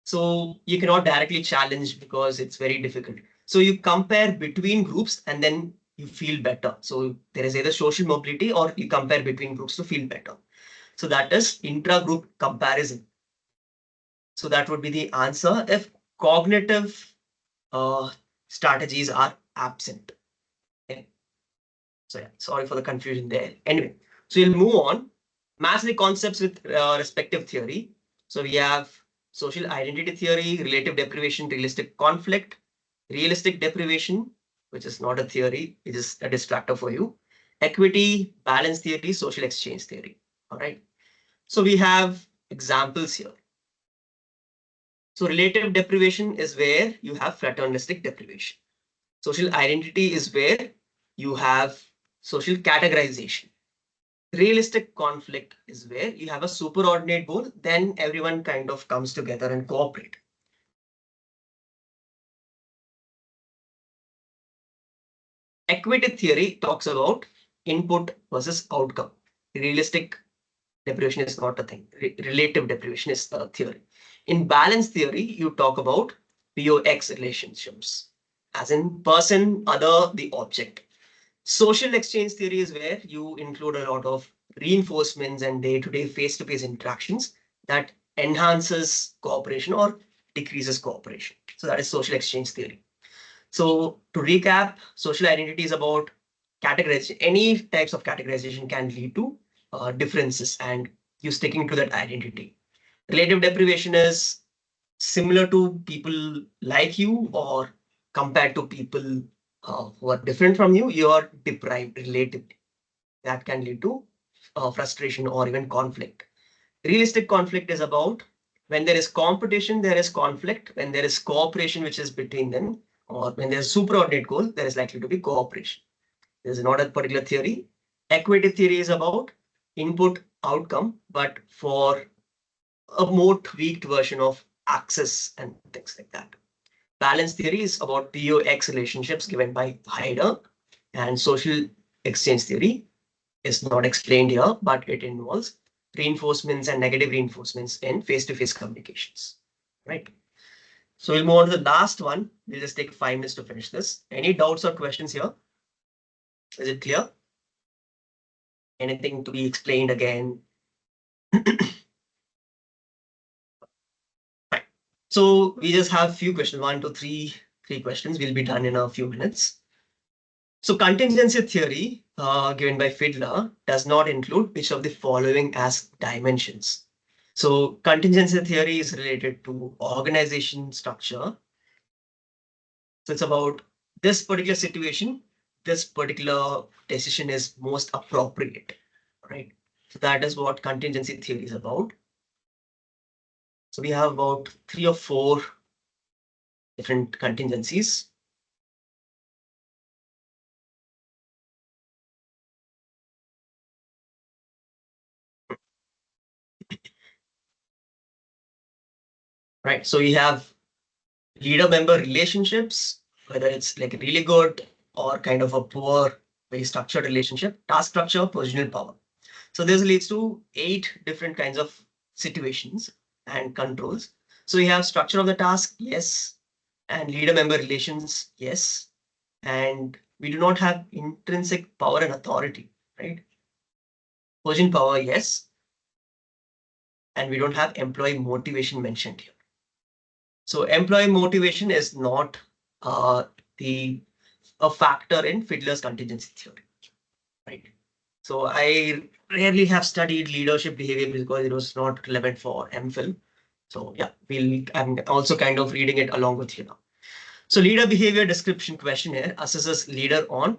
S1: So you cannot directly challenge because it's very difficult. So you compare between groups and then you feel better. So there is either social mobility or you compare between groups to feel better. So that is intra-group comparison. So that would be the answer if cognitive strategies are absent. Okay. So yeah, sorry for the confusion there. Anyway, so we'll move on. Match the concepts with respective theory. So we have social identity theory, relative deprivation, realistic conflict, realistic deprivation, which is not a theory, it is a distractor for you. Equity, balance theory, social exchange theory. All right. So we have examples here. So relative deprivation is where you have fraternalistic deprivation. Social identity is where you have social categorization. Realistic conflict is where you have a superordinate goal, then everyone kind of comes together and cooperate. Equity theory talks about input versus outcome. Realistic deprivation is not a thing. Relative deprivation is a theory. In balance theory, you talk about POX relationships, as in person, other, the object. Social exchange theory is where you include a lot of reinforcements and day-to-day face-to-face interactions that enhances cooperation or decreases cooperation. So that is social exchange theory. So to recap, social identity is about categorization. Any types of categorization can lead to differences and you sticking to that identity. Relative deprivation is similar to people like you or compared to people who are different from you, you are deprived relatively. That can lead to frustration or even conflict. Realistic conflict is about when there is competition, there is conflict. When there is cooperation, which is between them, or when there's superordinate goal, there is likely to be cooperation. There's not a particular theory. Equity theory is about input outcome, but for a more tweaked version of access and things like that. Balance theory is about POX relationships given by Hyder, and social exchange theory is not explained here, but it involves reinforcements and negative reinforcements in face-to-face communications, right? So we'll move on to the last one. We'll just take 5 minutes to finish this. Any doubts or questions here? Is it clear? Anything to be explained again? Fine. So we just have a few questions, 1 to 3 questions. We'll be done in a few minutes. So contingency theory given by Fiedler does not include which of the following as dimensions. So contingency theory is related to organization structure. So it's about this particular situation, this particular decision is most appropriate, right? So that is what contingency theory is about. So we have about 3 or 4 different contingencies. Right. So we have leader-member relationships, whether it's like really good or kind of a poor, very structured relationship, task structure, positional power. So this leads to 8 different kinds of situations and controls. So we have structure of the task, yes, and leader-member relations, yes, and we do not have intrinsic power and authority, right? Position power, yes, and we don't have employee motivation mentioned here. So employee motivation is not the a factor in Fiedler's contingency theory, right? So I rarely have studied leadership behavior because it was not relevant for MPhil. So yeah, I'm also kind of reading it along with you now. So leader behavior description questionnaire assesses leader on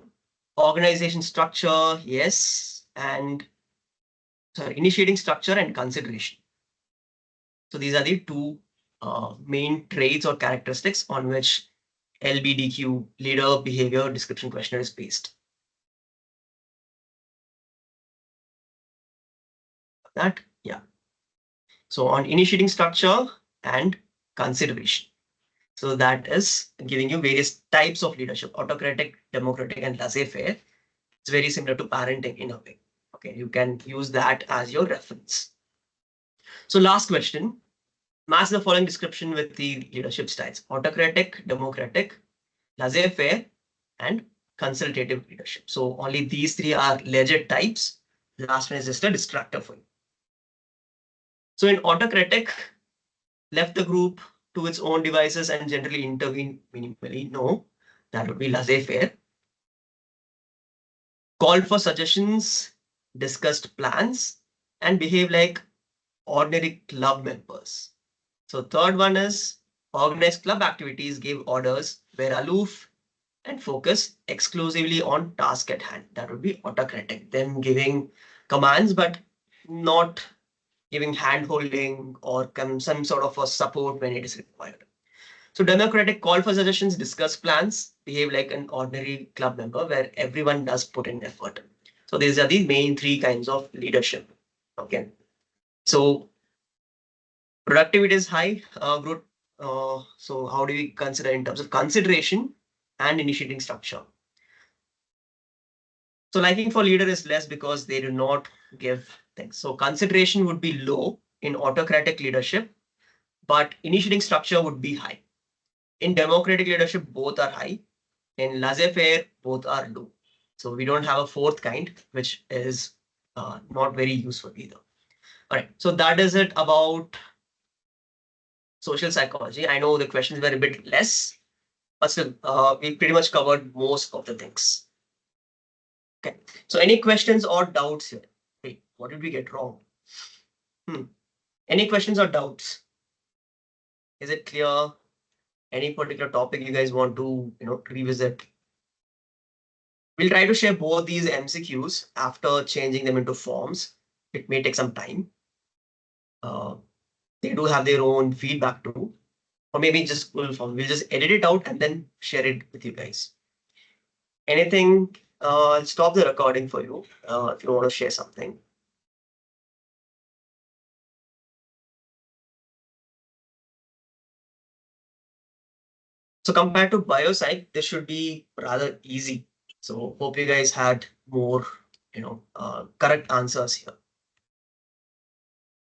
S1: organization structure, yes, and initiating structure and consideration. So these are the 2 main traits or characteristics on which LBDQ leader behavior description questionnaire is based. That, yeah. So on initiating structure and consideration. So that is giving you various types of leadership, autocratic, democratic, and laissez-faire. It's very similar to parenting in a way. Okay, you can use that as your reference. So last question, match the following description with the leadership styles: autocratic, democratic, laissez-faire, and consultative leadership. So only these 3 are legit types. The last one is just a distractor for you. So in autocratic, left the group to its own devices and generally intervene minimally. No, that would be laissez-faire. Called for suggestions, discussed plans, and behave like ordinary club members. So third one is organized club activities, give orders, were aloof, and focus exclusively on task at hand. That would be autocratic. Them giving commands, but not giving hand-holding or some sort of a support when it is required. So democratic, call for suggestions, discuss plans, behave like an ordinary club member where everyone does put in effort. So these are the main 3 kinds of leadership. Okay. So productivity is high, growth. So how do we consider in terms of consideration and initiating structure? So liking for leader is less because they do not give things. So consideration would be low in autocratic leadership. but initiating structure would be high. In democratic leadership, both are high. In laissez-faire, both are low. So we don't have a fourth kind, which is not very useful either. All right, so that is it about social psychology. I know the questions were a bit less, but still, we pretty much covered most of the things. Okay, so any questions or doubts here? Wait, what did we get wrong? Any questions or doubts? Is it clear? Any particular topic you guys want to, revisit? We'll try to share both these MCQs after changing them into forms. It may take some time. They do have their own feedback too, or maybe just Google form. We'll just edit it out and then share it with you guys. Anything? I'll stop the recording for you if you want to share something. So compared to biopsych, this should be rather easy. So hope you guys had more, correct answers here.